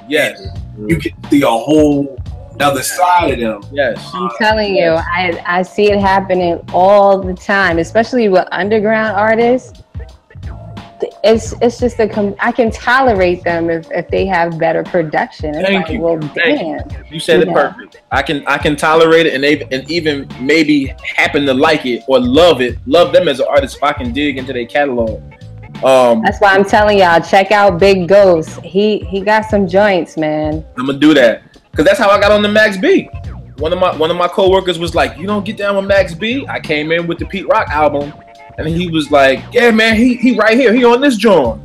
Yes. You get to see a whole other side of them. Yes. I'm telling you, I see it happening all the time, especially with underground artists. It's just I can tolerate them if they have better production. It's Thank like, you. well, damn. You said it perfect. I can tolerate it and even maybe happen to like it or love them as an artist if I can dig into their catalog. That's why I'm telling y'all, check out Big Ghost. He got some joints, man. I'm gonna do that because that's how I got on the Max B. One of my coworkers was like, "You don't get down with Max B." I came in with the Pete Rock album. And he was like, yeah, man, he right here. He on this joint.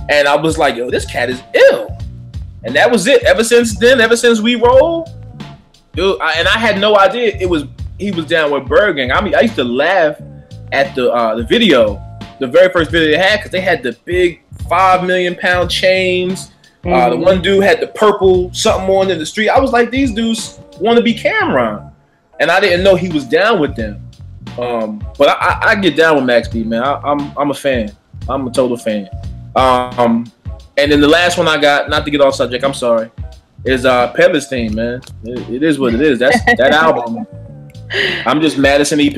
And I was like, yo, this cat is ill. And that was it. Ever since then, ever since we rolled, and I had no idea he was down with Bird Gang. I mean, I used to laugh at the video, the very first video they had, because they had the big 5 million pound chains. The one dude had the purple something on in the street. I was like, these dudes want to be Cameron. And I didn't know he was down with them. But I get down with Max B, man. I'm a fan. I'm a total fan. And then the last one I got, not to get off subject, I'm sorry, is Peddler's Theme, man. It is what it is. That's that album. I'm just Madison EP.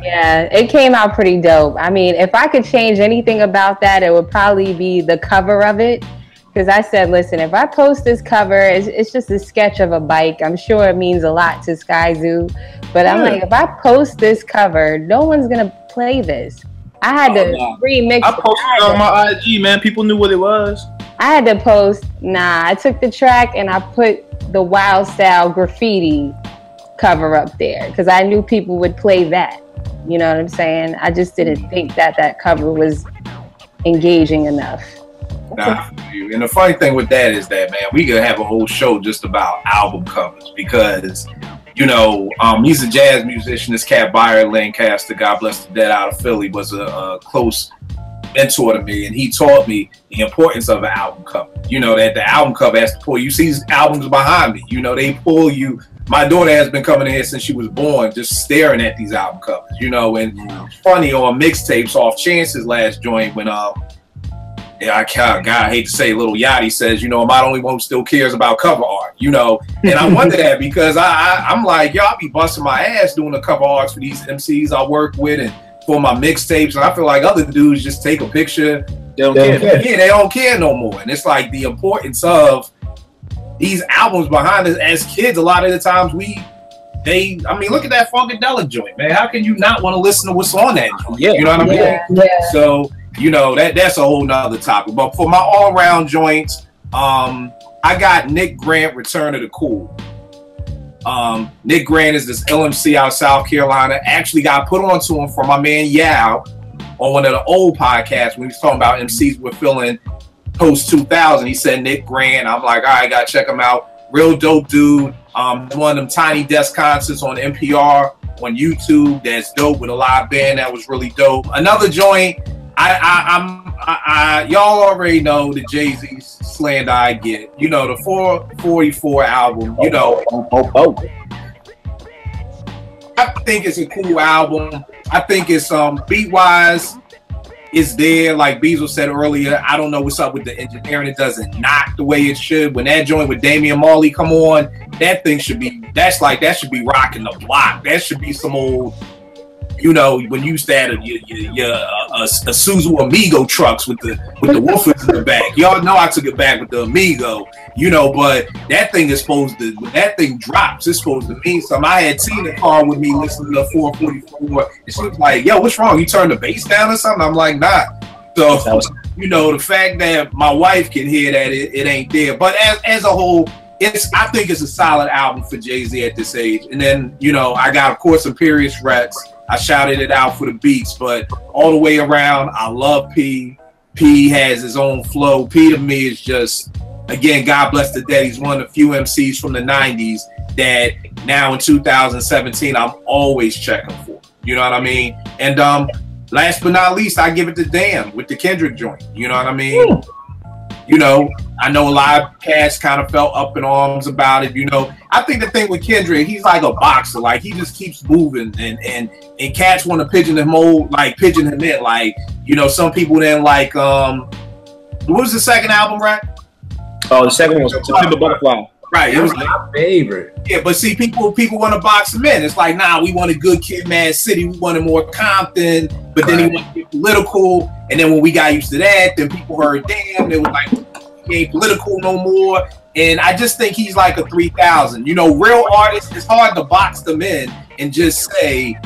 Yeah, it came out pretty dope. I mean, if I could change anything about that, it would probably be the cover of it. Because I said, listen, if I post this cover, it's just a sketch of a bike. I'm sure it means a lot to Sky Zoo. But I'm like, if I post this cover, no one's going to play this. I had to remix it. I posted it on my IG, man. People knew what it was. I had to post, I took the track and I put the Wild Style graffiti cover up there. Because I knew people would play that. You know what I'm saying? I just didn't think that cover was engaging enough. Nah, and the funny thing with that is that, man, we could have a whole show just about album covers because, you know, he's a jazz musician. This cat, Byron Lancaster, God bless the dead, out of Philly, was a close mentor to me, and he taught me the importance of an album cover. You know, that the album cover has to pull you. See these albums behind me, you know, they pull you. My daughter has been coming in here since she was born, just staring at these album covers, you know, and funny on Mixtapes, Off Chance's last joint when I hate to say, Little Yachty says, you know, I'm not the only one who still cares about cover art, you know, and I wonder that because I'm like, yo, I'll be busting my ass doing the cover arts for these MCs I work with and for my mixtapes, and I feel like other dudes just take a picture, they don't care. Yeah, they don't care no more, and it's like the importance of these albums behind us as kids. A lot of the times I mean, look at that Funkadelic joint, man. How can you not want to listen to what's on that joint? You know what I mean? Yeah. So, you know, that's a whole nother topic. But for my all-around joints, I got Nick Grant, Return of the Cool. Nick Grant is this LMC out of South Carolina. Actually got put on to him from my man Yao on one of the old podcasts when he was talking about MCs we're feeling post-2000. He said Nick Grant. I'm like, all right, gotta check him out. Real dope dude. One of them Tiny Desk concerts on NPR on YouTube. That's dope with a live band. That was really dope. Another joint. Y'all already know the Jay-Z slander I get. You know, the 444 album, you know. I think it's a cool album. I think it's beat-wise, it's there. Like Beazle said earlier, I don't know what's up with the engineering. It doesn't knock the way it should. When that joint with Damian Marley come on, that thing should be, that should be rocking the block. That should be some old, you know, when you started a Suzu Amigo trucks with the woofers in the back. Y'all know I took it back with the Amigo, you know, but that thing is supposed to, when that thing drops, it's supposed to mean something. I had Tina in the car with me listening to 444, and she was like, yo, what's wrong? You turned the bass down or something? I'm like, nah. So you know, the fact that my wife can hear that it ain't there. But as a whole, I think it's a solid album for Jay-Z at this age. And then, you know, I got, of course, some Period Rex. I shouted it out for the beats, but all the way around, I love P. P has his own flow. P to me is just, again, God bless the dead. He's one of the few MCs from the 90s that now in 2017, I'm always checking for. You know what I mean? And last but not least, I give it to Damn with the Kendrick joint. You know what I mean? You know, I know a lot of cats kind of felt up in arms about it. You know, I think the thing with Kendrick, he's like a boxer. Like, he just keeps moving, and cats want to pigeon him in. Like, you know, some people then like, what was the second album, right? Oh, the second one was September Butterfly. Right, it was my favorite. Yeah, but see, people want to box him in. It's like, nah, we want a good Kid, Mad City. We wanted more Compton, but then he went to get political. And then when we got used to that, then people heard, damn, they were like, he ain't political no more. And I just think he's like a 3000. You know, real artists, it's hard to box them in and just say,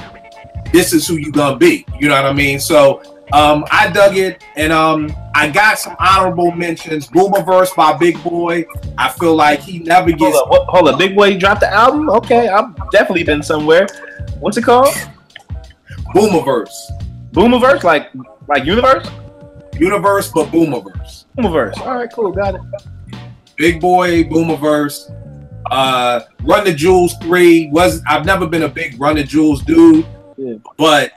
this is who you gonna be. You know what I mean? So I dug it, and I got some honorable mentions. Boomerverse by Big Boy. I feel like he never gets. Hold up, Big Boy dropped the album? Okay, I've definitely been somewhere. What's it called? Boomerverse. Boomerverse, like Universe? Universe, but Boomerverse. Boomerverse. All right, cool, got it. Big Boy, Boomerverse. Run the Jewels 3. I've never been a big Run the Jewels dude, but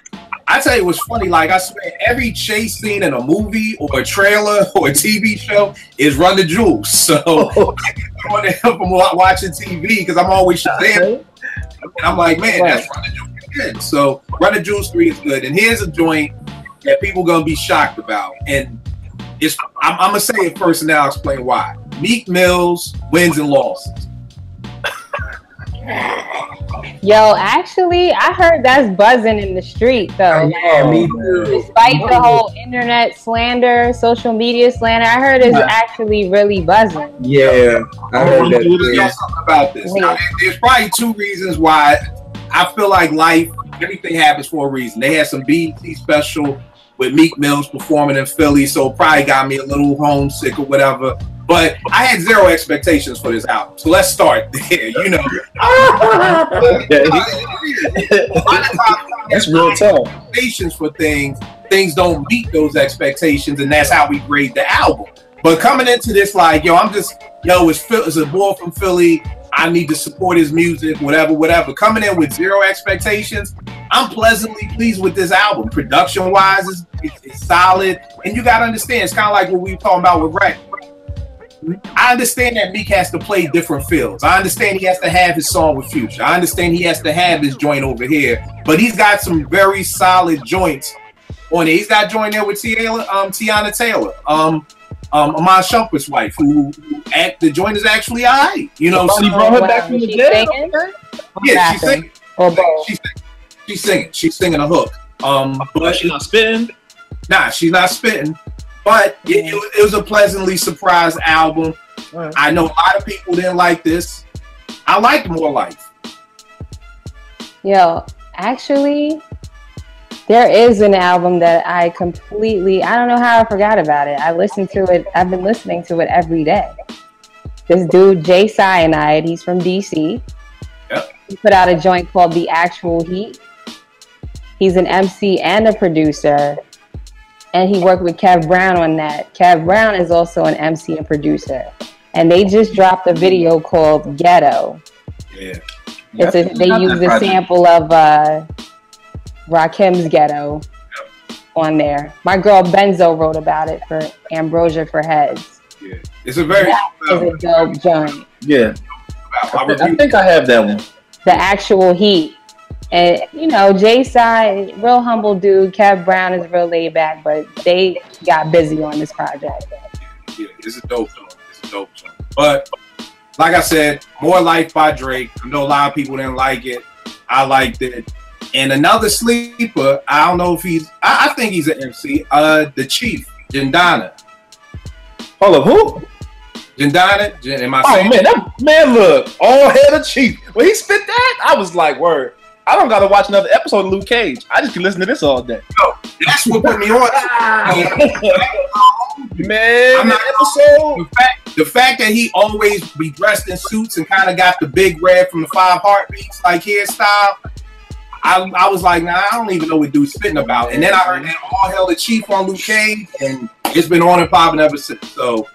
I tell you what's funny, like I swear every chase scene in a movie or a trailer or a TV show is Run the Jewels. So I get thrown at him from watching TV because I'm always Shazam. And I'm like, man, that's Run the Jewels good. So Run the Jewels 3 is good. And here's a joint that people gonna be shocked about. And I'm gonna say it first and then I'll explain why. Meek Mill's Wins and Losses. Yo, actually, I heard that's buzzing in the street, though. Yeah, me too. Despite the whole internet slander, social media slander, I heard it's actually really buzzing. Yeah, I heard that. Something about this. Now, there's probably two reasons why I feel like life, everything happens for a reason. They had some BET special with Meek Mill's performing in Philly, so it probably got me a little homesick or whatever. But I had zero expectations for this album. So let's start there, you know. That's real tough. Expectations for things don't meet those expectations, and that's how we grade the album. But coming into this, like, it's a boy from Philly. I need to support his music, whatever. Coming in with zero expectations, I'm pleasantly pleased with this album. Production-wise, it's solid. And you got to understand, it's kind of like what we were talking about with Rap. I understand that Meek has to play different fields. I understand he has to have his song with Future. I understand he has to have his joint over here. But he's got some very solid joints on it. He's got a joint there with Tiana Taylor, Amon Shumpert's wife, who the joint is actually all right. You know, he brought her back from the dead. Yeah, she's singing. She's singing a hook. But she's not spitting. Nah, she's not spitting. But it was a pleasantly surprised album. Right. I know a lot of people didn't like this. I liked More Life. Yo, actually, there is an album that I don't know how I forgot about it. I listened to it. I've been listening to it every day. This dude, Jay Cyanide, he's from DC. Yep. He put out a joint called The Actual Heat. He's an MC and a producer. And he worked with Kev Brown on that. Kev Brown is also an MC and producer. And they just dropped a video called Ghetto. Yeah. They use a sample of Rakim's Ghetto on there. My girl Benzo wrote about it for Ambrosia for Heads. Yeah. It's a very a dope joint. Yeah. I think I have that one. The Actual Heat. And, you know, Jay-Side, real humble dude. Kev Brown is real laid back, but they got busy on this project. Yeah, it's a dope joint. But, like I said, More Life by Drake. I know a lot of people didn't like it. I liked it. And another sleeper, I don't know if I think he's an MC, The Chief, Jindana. Hold up, who? Jindana? Am I saying? Man, look, all head of Chief. When he spit that, I was like, word. I don't gotta watch another episode of Luke Cage. I just can listen to this all day. No, that's what put me on. Man, I'm not episode. The fact that he always be dressed in suits and kind of got the big red from the 5 Heartbeats like hairstyle. I was like, nah, I don't even know what dude's spitting about. And then I heard that All Hell the Chief on Luke Cage, and it's been on and popping ever since. So,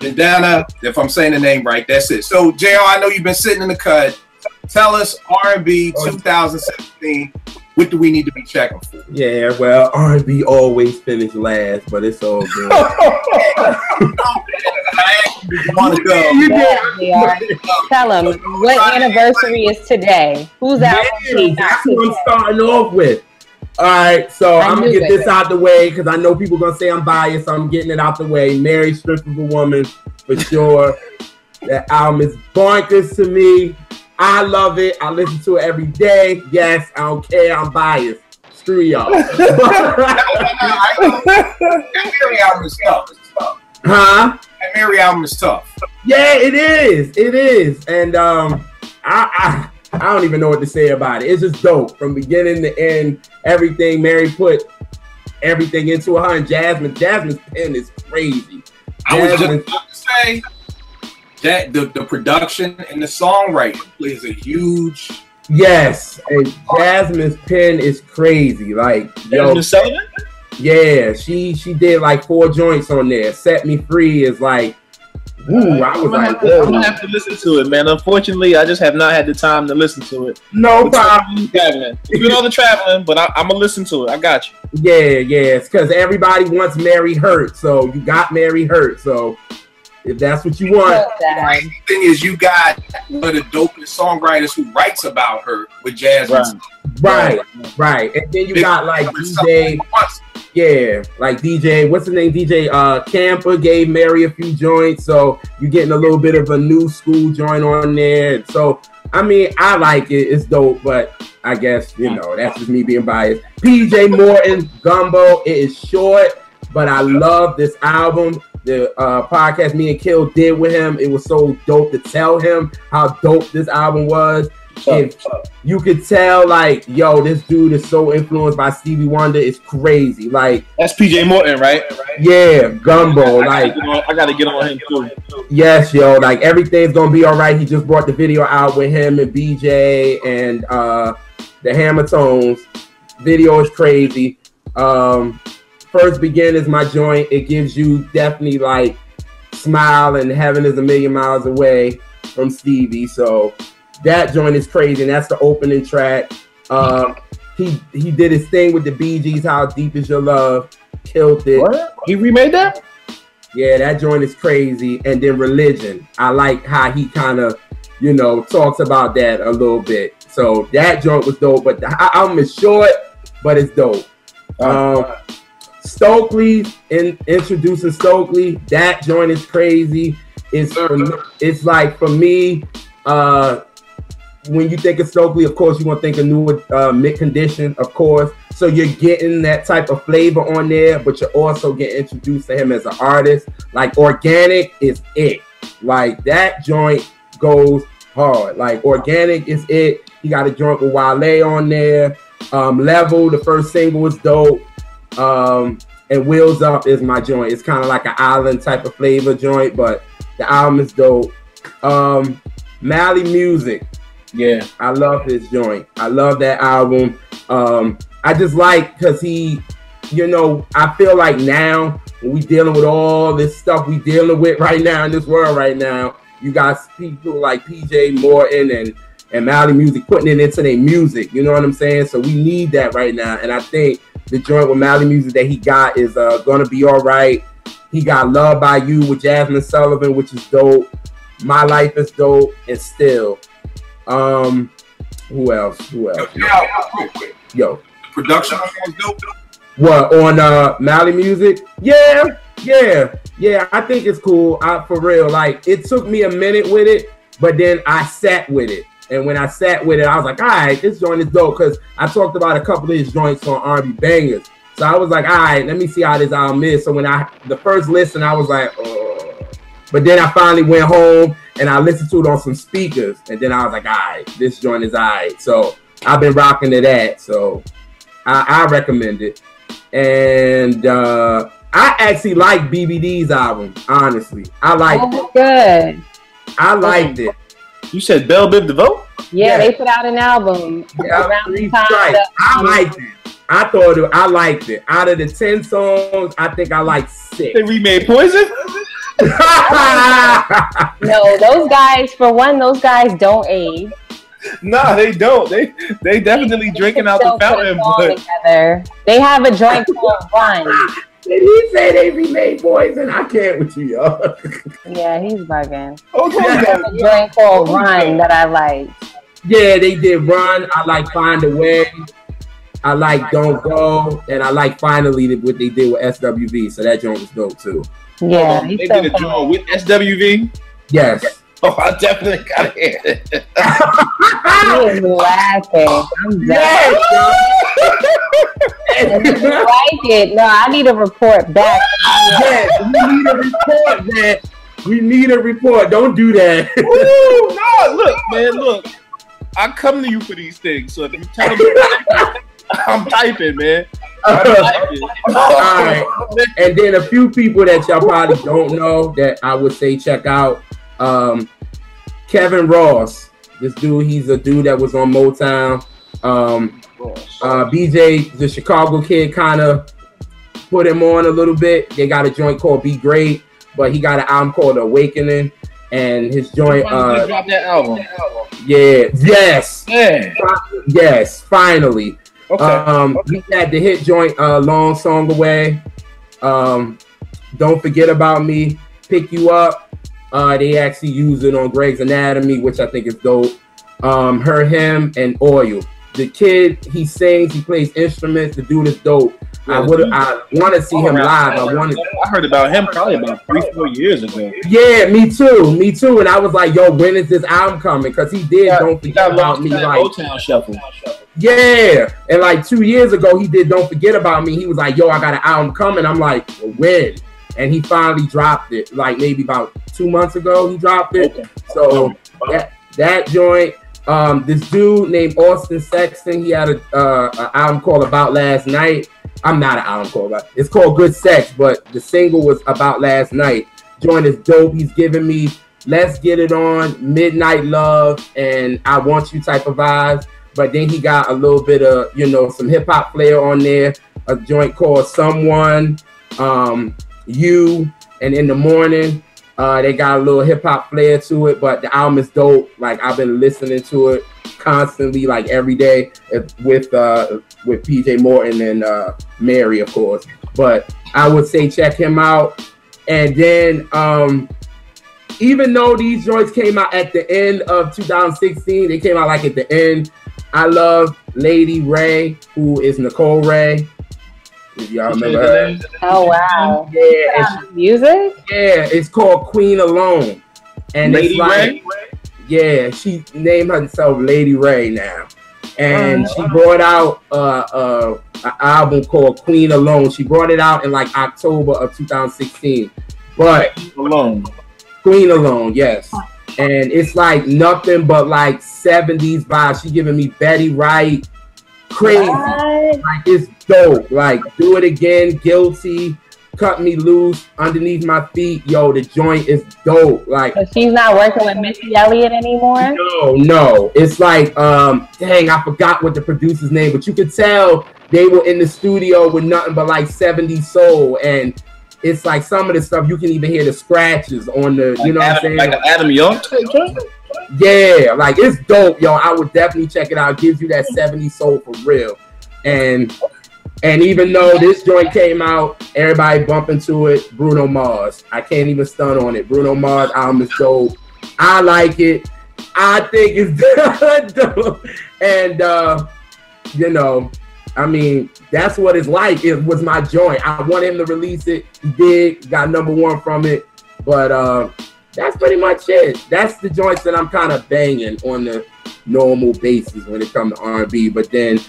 Bandana, if I'm saying the name right, that's it. So, JR, I know you've been sitting in the cut. Tell us R&B 2017. What do we need to be checking for? Yeah, well, R&B always finish last, but it's all good. Tell them, what anniversary is today? Who's out? That's what I'm starting off with. All right, so I'm going to get this out the way because I know people going to say I'm biased, so I'm getting it out the way. Mary, Strength of a Woman, for sure. That album is bonkers to me. I love it. I listen to it every day. Yes, I don't care. I'm biased. Screw y'all. That Mary album is tough. Huh? That Mary album is tough. Yeah, it is. It is. And I don't even know what to say about it. It's just dope from beginning to end. Everything Mary put everything into her, and Jasmine's pen is crazy. I was just about to say that the production and the songwriting plays a huge. Yes, and Jasmine's pen is crazy. Like, Jasmine Sullivan? Yeah, she did like 4 joints on there. Set Me Free is like, ooh, I was like, I'm gonna have to listen to it, man. Unfortunately, I just have not had the time to listen to it. No problem. Doing all the traveling, but I'm gonna listen to it. I got you. Yeah, it's because everybody wants Mary hurt, so you got Mary hurt. So if that's what you want, the thing is, you got one of the dopest songwriters who writes about her with Jasmine. Right. And then you got like DJ. Yeah, like DJ, what's his name? DJ Camper gave Mary a few joints, so you're getting a little bit of a new school joint on there. So, I mean, I like it. It's dope, but I guess, that's just me being biased. PJ Morton, Gumbo, it is short, but I love this album. The podcast me and Kill did with him, it was so dope to tell him how dope this album was. If you could tell, like, yo, this dude is so influenced by Stevie Wonder, it's crazy. Like, that's PJ Morton, right? Yeah, Gumbo. I gotta get on him too. Yes, yo, like everything's gonna be all right. He just brought the video out with him and BJ and the Hammer Tones. Video is crazy. First Begin is my joint. It gives you definitely like Smile and Heaven is a Million Miles Away from Stevie. So that joint is crazy, and that's the opening track. He did his thing with the Bee Gees, How Deep Is Your Love, killed it. What? He remade that? Yeah, that joint is crazy. And then Religion, I like how he kind of, talks about that a little bit. So that joint was dope, but the album is short, but it's dope. Stokely, introducing Stokely, that joint is crazy. It's like, for me, when you think of Stokely, of course, you're going to think of New Mid Condition, of course. So you're getting that type of flavor on there, but you're also getting introduced to him as an artist. Like, Organic is it. Like, that joint goes hard. Like, Organic is it. He got a joint with Wale on there. Level, the first single is dope. And Wheels Up is my joint. It's kind of like an island type of flavor joint, but the album is dope. Mally Music. Yeah, I love his joint. I love that album. I just like, because he, I feel like now when we dealing with all this stuff we dealing with right now in this world right now, you got people like PJ Morton and Mally Music putting it into their music. You know what I'm saying? So we need that right now. And I think the joint with Mally Music that he got is gonna be all right. He got Love by You with Jasmine Sullivan, which is dope. My Life is dope, and Still. Who else? Yo. Production was dope. What, on Mally Music? Yeah. I think it's cool. For real. Like, it took me a minute with it, but then I sat with it. And when I sat with it, I was like, all right, this joint is dope, because I talked about a couple of his joints on R&B Bangers. So I was like, all right, let me see how this album is. So when the first listen, I was like, oh. But then I finally went home and I listened to it on some speakers. And then I was like, all right, this joint is all right. So I've been rocking to that. So I recommend it. And I actually like BBD's album, honestly. I liked it. Good. I liked it. You said Belle Biv DeVoe? Yeah, they put out an album around the time. I liked it. I liked it. Out of the 10 songs, I think I like 6. They remade Poison? No, those guys, for one, those guys don't age. Nah, they don't. They definitely drinking out the fountain. But together. They have a joint called Run. Did he say they remade Poison? I can't with you, y'all. Yeah, he's bugging. Okay. They have a joint called Run that I like. Yeah, they did Run. I like Find a Way. I like Don't Go. And I like Finally what they did with SWV. So that joint was dope too. Yeah, they did a joint with SWV? Yes. Oh, I definitely got to hear it. He is laughing. I'm done. Yes, And if you like it, no, I need a report back. yes, we need a report, man. We need a report. Don't do that. Woo, no, look, man, look. I come to you for these things. So if you tell me, I'm typing, man. I'm typing. All right. And then a few people that y'all probably don't know that I would say check out. Kevin Ross. This dude, he's a dude that was on Motown. BJ, the Chicago kid, kind of put him on a little bit. They got a joint called Be Great, but he got an album called Awakening. And his joint dropped that album. Yeah, yes. Yeah. Yes, finally. Okay. He had the hit joint Long Song Away. Don't Forget About Me, Pick You Up. They actually use it on Greg's Anatomy, which I think is dope. Her, Him, and Oil. The kid, he sings, he plays instruments. The dude is dope. Yeah, I want to see him live. I heard about him probably about 3-4 years ago. Yeah, me too. And I was like, yo, when is this album coming? Because he did Don't Forget About Me. Like Motown Shuffle. Yeah, and like 2 years ago, he did Don't Forget About Me. He was like, yo, I got an album coming. I'm like, well, when? And he finally dropped it. Like maybe about 2 months ago, he dropped it. Okay. So that joint. This dude named Austin Sexton, he had an album called About Last Night. I'm not an album called About. It's called Good Sex, but the single was About Last Night. Joint is dope. He's giving me Let's Get It On, Midnight Love, and I Want You type of vibes. But then he got a little bit of, some hip hop flair on there. A joint called Someone, You, and In the Morning. They got a little hip hop flair to it, but the album is dope. Like I've been listening to it constantly, like every day, with PJ Morton and Mary, of course. But I would say check him out. And then, even though these joints came out at the end of 2016, they came out like at the end. I love Lady Ray, who is Nicole Ray. If y'all remember her. Oh wow! Yeah, music. Yeah, it's called Queen Alone, and Lady it's like, Ray. Yeah, she named herself Lady Ray now, and she brought out an album called Queen Alone. She brought it out in like October of 2016, but Queen Alone, yes. And it's like nothing but like 70s vibes. She giving me Betty Wright, crazy. What? Like it's dope. Like Do It Again, Guilty, Cut Me Loose, Underneath My Feet. Yo, the joint is dope. Like so she's not working with Missy Elliott anymore? No. It's like dang, I forgot what the producer's name, but you could tell they were in the studio with nothing but like 70s soul, and it's like some of the stuff you can even hear the scratches on the, you know what I'm saying? Like an Adam Young type joint? Yeah, like it's dope, yo. I would definitely check it out. It gives you that 70s soul for real. And even though this joint came out, everybody bumping to it, Bruno Mars. I can't even stun on it. Bruno Mars album is dope. I like it. I think it's dope. And I mean, that's what it's like. It was my joint. I want him to release it. He did. Got #1 from it. But that's pretty much it. That's the joints that I'm kind of banging on the normal basis when it comes to R&B. But then,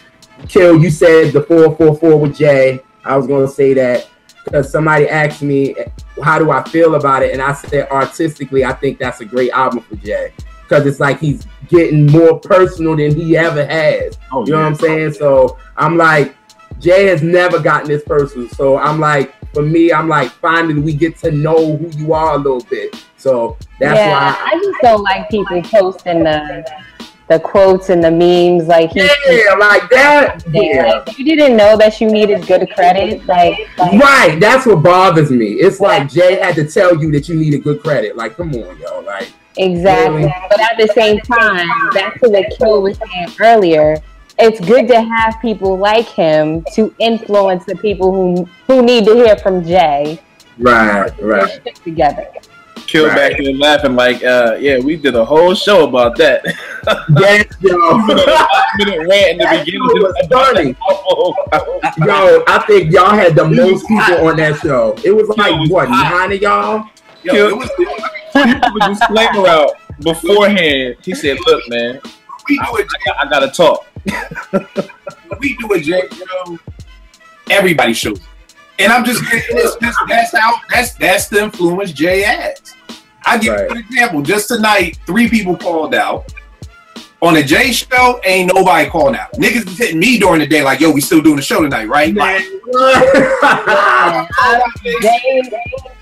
Kill, you said the 444 with Jay. I was going to say that because somebody asked me, how do I feel about it? And I said, artistically, I think that's a great album for Jay. Because it's like he's getting more personal than he ever has. You know what I'm saying? So I'm like, Jay has never gotten this personal. So I'm like, for me, I'm like, finally we get to know who you are a little bit. So that's why I just don't like people posting the quotes and the memes like like that. Yeah. Like, you didn't know that you needed good credit. Like right, that's what bothers me. It's like Jay had to tell you that you needed good credit. Like, come on, yo. Like exactly. Really? But at the same time, back to what Kill was saying earlier, it's good to have people like him to influence the people who need to hear from Jay. Right. Shit together. Kill back there laughing like, yeah, we did a whole show about that. Yes, yo. 5-minute rant in the beginning. It was funny. Yo, I think y'all had the most people on that show. It was like, what, 9 of y'all? Yo, it was a disclaimer out beforehand. He said, look, man, I gotta talk. When we do a Jay show, everybody shows it. And I'm just that's the influence Jay has. I give you an example. Just tonight, 3 people called out. On the Jay show, ain't nobody calling out. Niggas is hitting me during the day like, yo, we still doing the show tonight, right?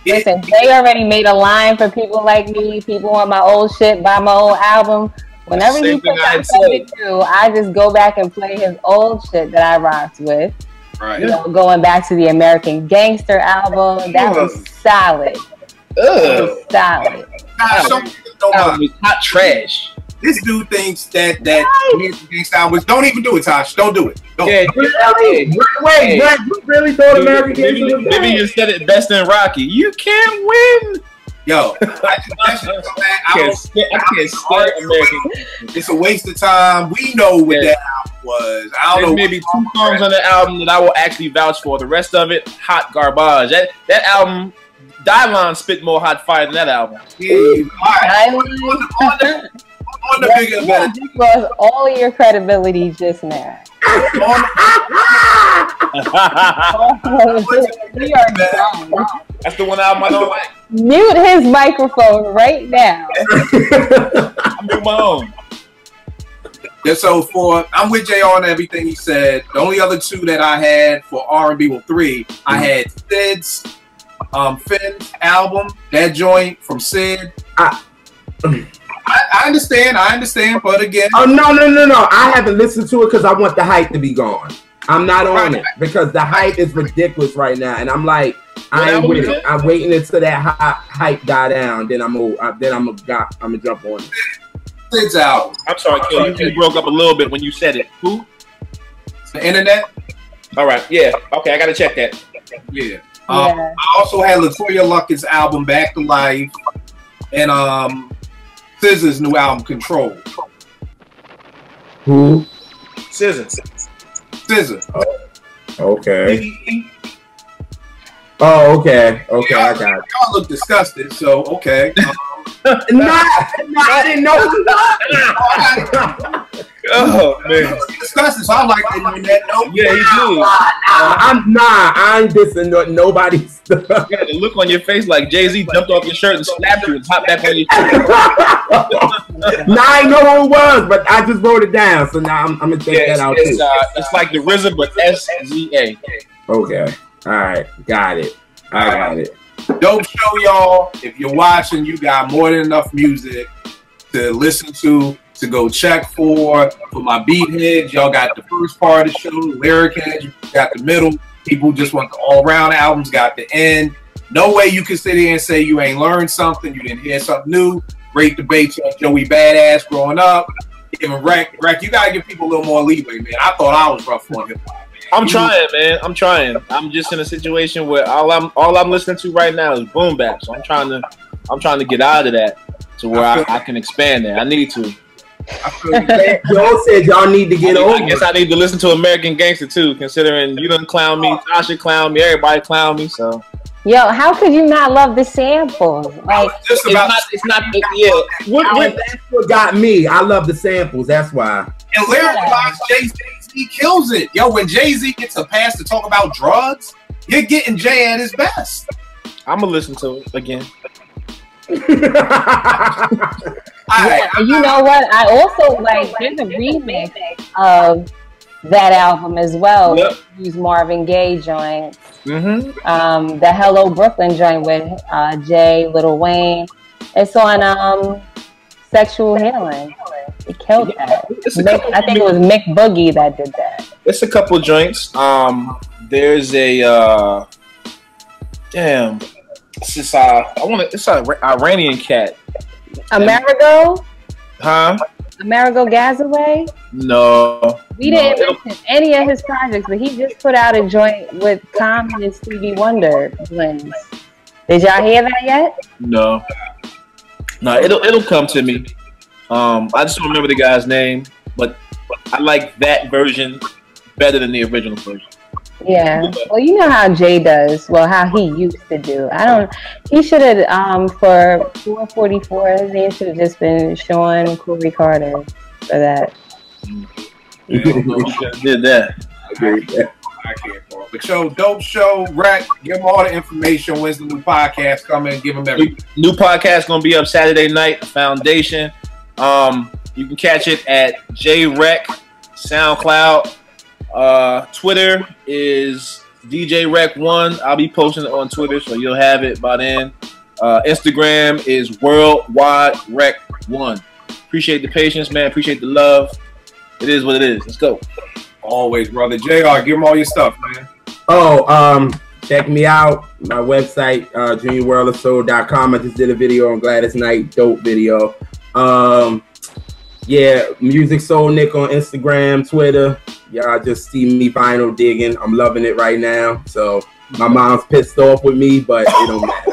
Listen, Jay already made a line for people like me, people on my old shit, buy my old album. Whenever he puts out something new, I just go back and play his old shit that I rocked with. Right. You know, going back to the American Gangster album, that was solid. That was solid. That was hot trash. This dude thinks that American Gangster album was. Don't even do it, Tasha. Don't do it. Don't. Yeah, wait, you really thought American Gangster was bad? Maybe you said it best in Rocky. You can't win. Yo, I can't stand American. It's a waste of time. We know what that album was. I don't know. Maybe 2 songs on the album that I will actually vouch for. The rest of it, hot garbage. That album, Dylon spit more hot fire than that album. Yeah, on the bigger better. You lost all of your credibility just now. We are done. That's the one album I don't like. Mute his microphone right now. I'm doing my own. Yeah, so I'm with Jay on everything he said. The only other 2 that I had for R&B, well, 3, I had Sid's Finn's album, that joint from Sid. I understand, but again. Oh, no. I haven't listened to it because I want the hype to be gone. I'm not on it because the hype is ridiculous right now. And I'm like, I ain't with it. I'm waiting until that hype die down. Then I'm gonna jump on it. Sid's album. I'm sorry, Kill. You just broke up a little bit when you said it. Who? The internet. All right. Yeah. Okay. I gotta check that. Yeah. I also had Latoya Luckett's album Back to Life, and SZA's new album Control. Who? SZA. Oh, okay. Oh, okay. Okay, I got it. Y'all look disgusted, so okay. I didn't know. Oh man, disgusted. So I'm like, no. Yeah, you do. I ain't dissing nobody's stuff. You got the look on your face like Jay-Z jumped off your shirt and slapped you and popped back on your shirt. I ain't know who it was, but I just wrote it down, so now I'm gonna take that out too. It's like the RZA, but SZA. Okay. All right. Got it. I got it. Dope show, y'all. If you're watching, you got more than enough music to listen to go check for my beat heads. Y'all got the first part of the show, lyric heads. You got the middle. People just want the all-round albums. Got the end. No way you can sit here and say you ain't learned something. You didn't hear something new. Great debates on Joey Badass growing up. Even Rec, you gotta give people a little more leeway, man. I thought I was rough on hip hop. I'm trying, man. I'm trying. I'm just in a situation where all I'm listening to right now is boom bap. So I'm trying to get out of that to where I can expand that. I need to. Y'all said y'all need to get over. I guess I need to listen to American Gangster too, considering you done clown me, Tasha clown me, everybody clown me. So yo, how could you not love the samples? Like it's not. That's what got me. I love the samples. That's why. And lyric-wise, Jay-Z kills it. Yo, when Jay-Z gets a pass to talk about drugs, you're getting Jay at his best. I'm gonna listen to it again. You know what? I also like. There's a remix of that album as well. Yep. Use Marvin Gaye joints. Mm-hmm. The Hello Brooklyn joint with Jay, Lil Wayne. It's on Sexual Healing. He killed that. I think it was Mick Boogie that did that. It's a couple joints. There's a damn. It's an Iranian cat. Amerigo? Huh? Amerigo Gazaway? No. We didn't mention any of his projects, but he just put out a joint with Common and Stevie Wonder blends. Did y'all hear that yet? No. No, it'll come to me. I just don't remember the guy's name, but I like that version better than the original version. Yeah. Well, you know how Jay does. Well, how he used to do. He should have, for 444, his name should have just been Sean Corey Carter for that. Yeah, did that. I can't for it. But yo, Dope Show, Rack, give them all the information. When's the new podcast coming? Give them everything. New podcast gonna be up Saturday night. Foundation. You can catch it at JREC, SoundCloud. Twitter is DJREC1. I'll be posting it on Twitter, so you'll have it by then. Instagram is Worldwide Rec1. Appreciate the patience, man. Appreciate the love. It is what it is. Let's go. Always, brother. JR, give them all your stuff, man. Check me out. My website, juniorworldofsoul.com. I just did a video on Gladys Knight. Dope video. Yeah, Music Soul Nick on Instagram, Twitter. Y'all just see me vinyl digging. I'm loving it right now. So my mom's pissed off with me, but it don't matter.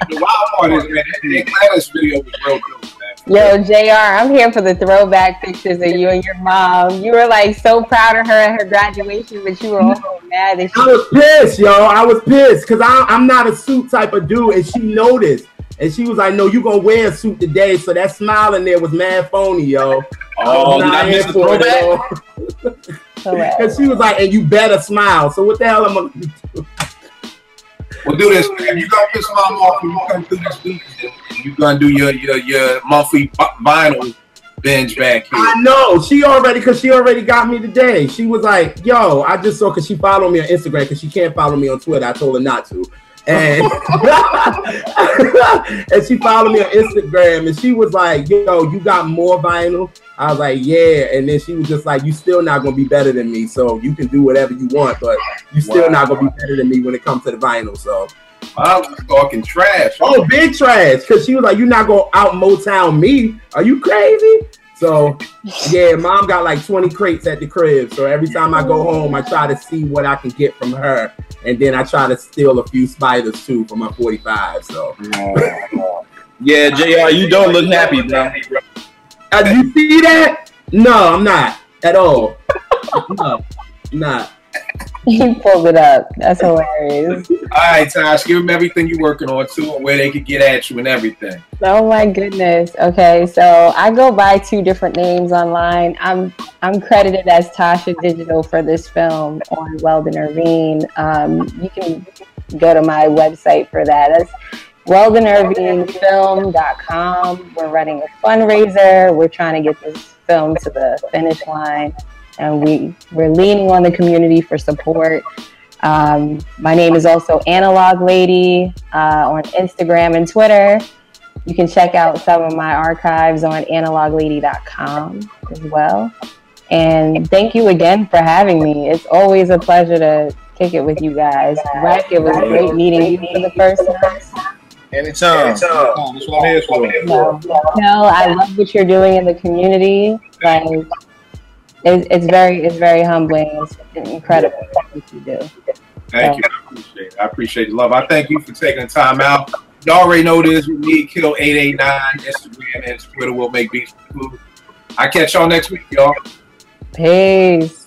The wild part is, man, that Gladys video was real cool, man. Yo, JR, I'm here for the throwback pictures of you and your mom. You were like so proud of her at her graduation, but you were also mad that I was pissed, yo. I was pissed because I'm not a suit type of dude, and she noticed. And she was like, no, you gonna wear a suit today. So that smile in there was mad phony, yo. Oh, did I miss the throwback? And she was like, and you better smile. So what the hell am I gonna do? We'll do this, man. You're gonna piss mom off when you come through this week, and you're gonna do your monthly vinyl binge back here. I know. She already got me today. She was like, yo, I just saw, because she followed me on Instagram, because she can't follow me on Twitter. I told her not to. And and she followed me on Instagram, and she was like, yo, you got more vinyl? I was like, yeah. And then she was just like, you still not gonna be better than me, so you can do whatever you want, but you still not gonna be better than me when it comes to the vinyl. So I was talking trash. Oh, big trash. Because she was like, you're not gonna out Motown me. Are you crazy? So yeah, mom got like 20 crates at the crib. So every time I go home, I try to see what I can get from her. And then I try to steal a few spiders too for my 45. So yeah, JR, you don't look happy, bro. You see that? No, I'm not at all. No, I'm not. He pulled it up. That's hilarious. All right, Tash, give them everything you're working on too, and where they can get at you and everything. Oh my goodness. Okay, so I go by 2 different names online. I'm credited as Tasha Digital for this film on Weldon Irvine. You can go to my website for that. That's WeldonIrvineFilm.com. We're running a fundraiser. We're trying to get this film to the finish line, and we're leaning on the community for support. My name is also Analog Lady on Instagram and Twitter. You can check out some of my archives on analoglady.com as well. And thank you again for having me. It's always a pleasure to kick it with you guys. Rec, it was great meeting you for the first time. Anytime. That's what I'm here for. No, I love what you're doing in the community. Like, it's very humbling. It's incredible what you do. Thank you. I appreciate the love. I thank you for taking the time out. You already know this with me, Kill889, Instagram and Twitter will make beats for food. I catch y'all next week, y'all. Peace.